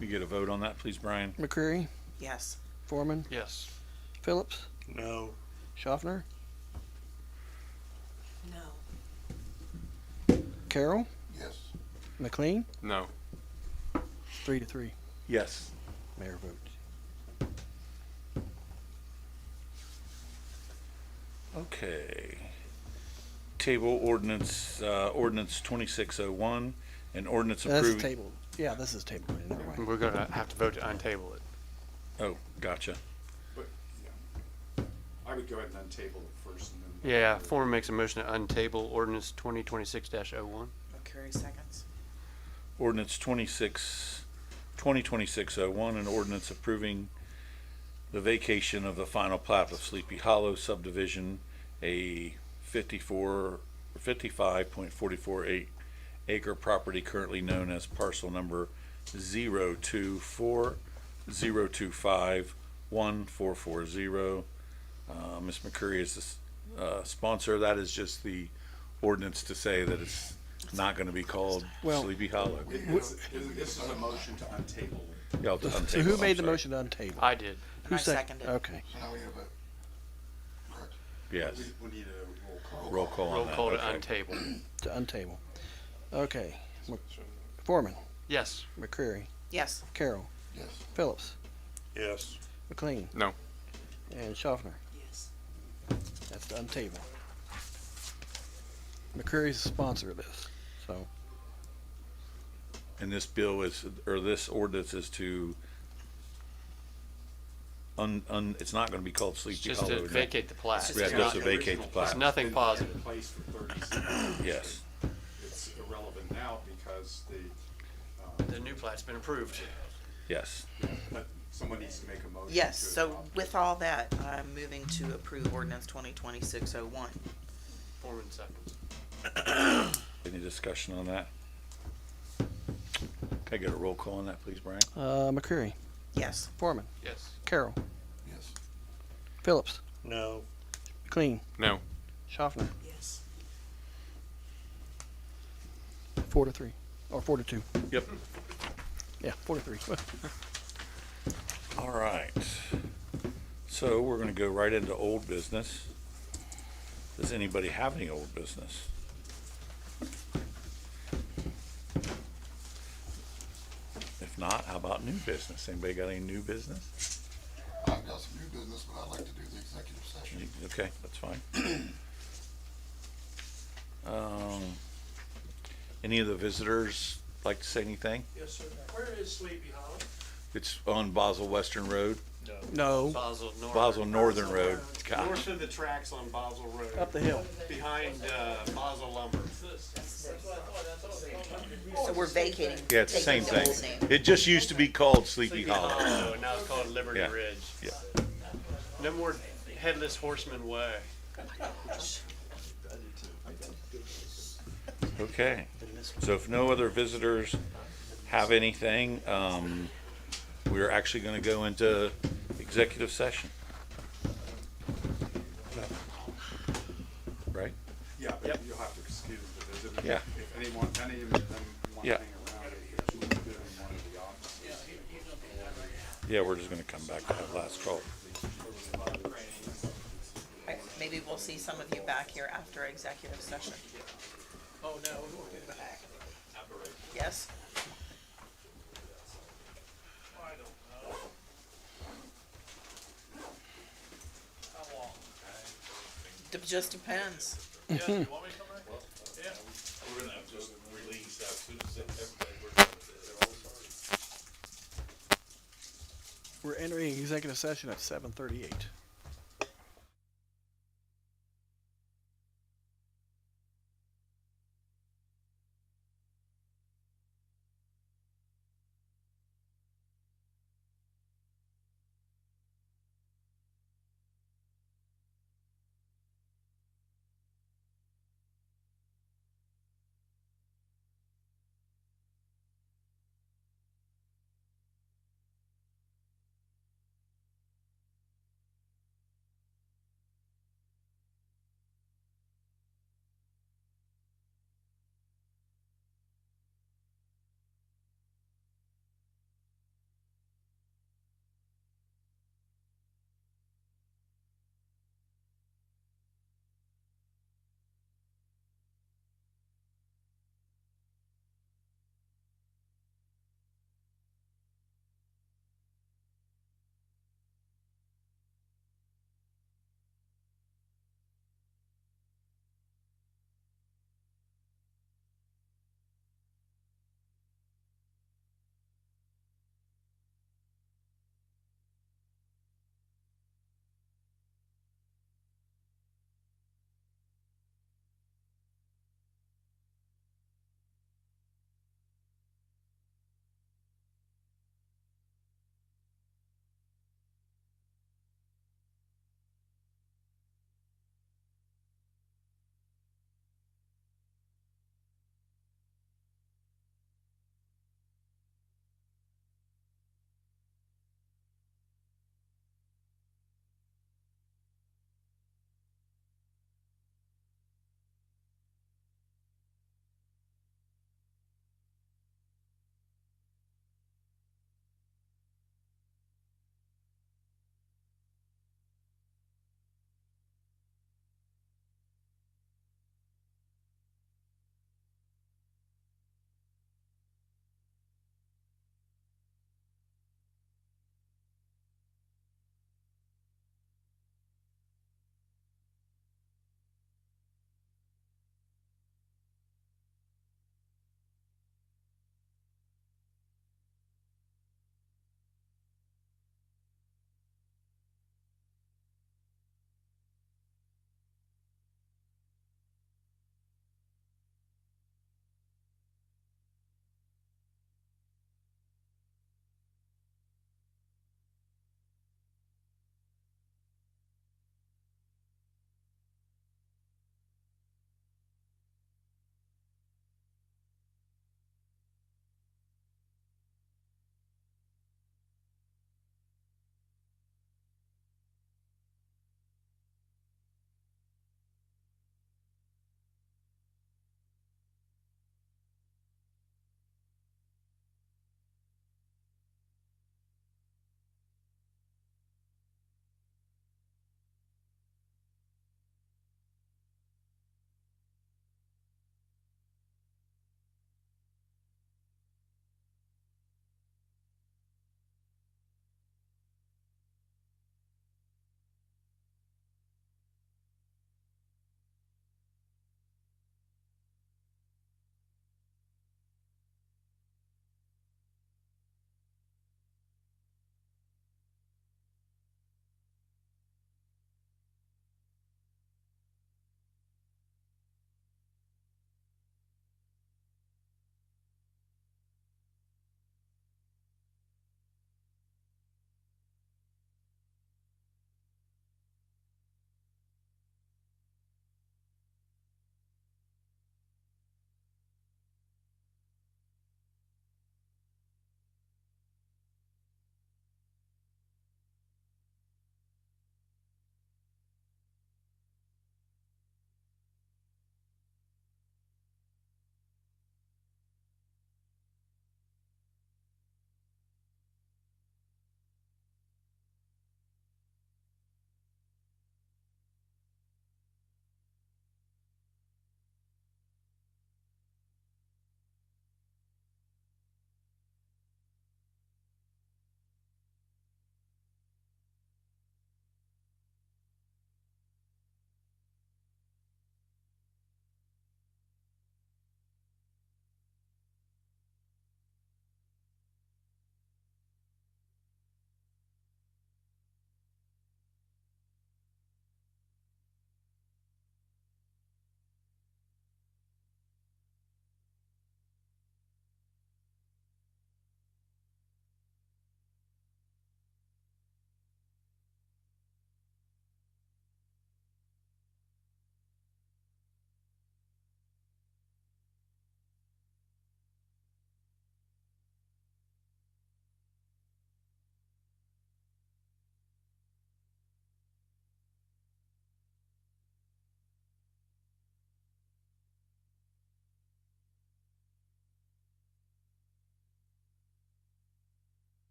we get a vote on that, please, Brian? McCreary, Yes. Foreman, Yes. Phillips, No. Schaffner, No. Carroll, Yes. McLean, No. 3-3. Yes. Mayor votes. Okay. Table ordinance 2601, and ordinance That's approving. tabled. Yeah, this is tabled. Never mind. We're gonna have to vote to untable it. Oh, gotcha. But, yeah, I would go ahead and untable it first and then. Yeah, Foreman makes a motion to untable ordinance 2026-01. McCreary seconds. Ordinance 2026-01, an ordinance approving the vacation of the final plat of Sleepy Hollow subdivision, a 55.448 acre property currently known as parcel number 02402514440. Ms. McCurry is the sponsor. That is just the ordinance to say that it's not going to be called Well- Sleepy Hollow. This is a motion to untable it. Yeah, to So untable, who I'm made the sorry. motion to untable? I did. Who I seconded. Okay. So now we have a, correct? Yes, We need a roll call. roll call on Roll that. call to Okay. untable. To untable. Okay. Foreman, Yes. McCreary, Yes. Carroll, Yes. Phillips, Yes. McLean, No. and Schaffner. Yes. That's the untable. McCreary's the sponsor of this, so. And this bill is, or this ordinance is to it's not gonna be called It's Sleepy just Hollow. to vacate the plat. Yeah, It's just not- to vacate the It's plat. nothing Been positive. in place for 36 years. Yes, It's irrelevant now because The new plat's been approved. yes. but someone needs to make a motion. Yes, to so adopt. with all that, I'm moving to approve ordinance 2026-01. Foreman seconds. Any discussion on that? Can I get a roll call on that, please, Brian? McCreary, Yes. Foreman, Yes. Carroll, Yes. Phillips, No. McLean, No. Schaffner. Yes. 4-3, or 4-2. Yep. Yeah, 4-3. All right. So we're gonna go right into old business. Does anybody have any old business? If not, how about new business? Anybody got any new business? I've got some new business, but I'd like to do the executive session. Okay, that's fine. Any of the visitors like to say anything? Yes, sir. Where is Sleepy Hollow? It's on Basel Western Road, No, Basel North. Basel Northern Road. Gosh. North of the tracks on Basel Road. up the hill. Behind, Basel Lumber. So we're vacating. Yeah, it's the same taking the thing. old name. It just used to be called Sleepy Hollow. Hollow, and now it's called Liberty Yeah. Ridge. Yeah. No more Headless Horseman Way. Okay. So if no other visitors have anything, we're actually gonna go into executive session. Right? Yeah, but Yep. you'll have to excuse the visitor. Yeah. If any of them want Yeah. to hang around, they should do it in one of the offices. Yeah, we're just gonna come back to that last call. Right, maybe we'll see some of you back here after executive session. Oh, no, we won't get back. Yes? I don't know. How long? Just depends. Yeah, you want me to come back? Yeah. We're gonna have to release as soon as everybody, We're entering executive session at 7:38.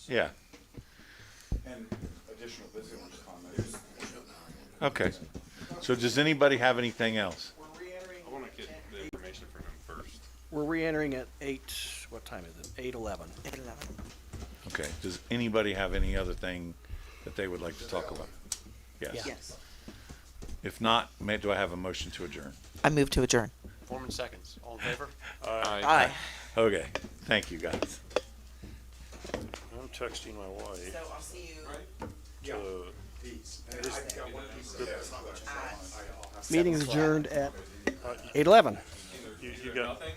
Yeah, And additional business comments. okay. So does anybody have anything else? We're re-entering. I wanna get the information from him first. We're re-entering at 8, what time is it? 8:11. 8:11. Okay, does anybody have any other thing that they would like to talk about? Yes. Yes. If not, do I have a motion to adjourn? I move to adjourn. Foreman seconds. All in favor? Aye. Okay, thank you, guys. I'm texting my wife. I'll see you. to- These, and I've got one piece of I'll have Meeting is adjourned at 8:11. You Either got, nothing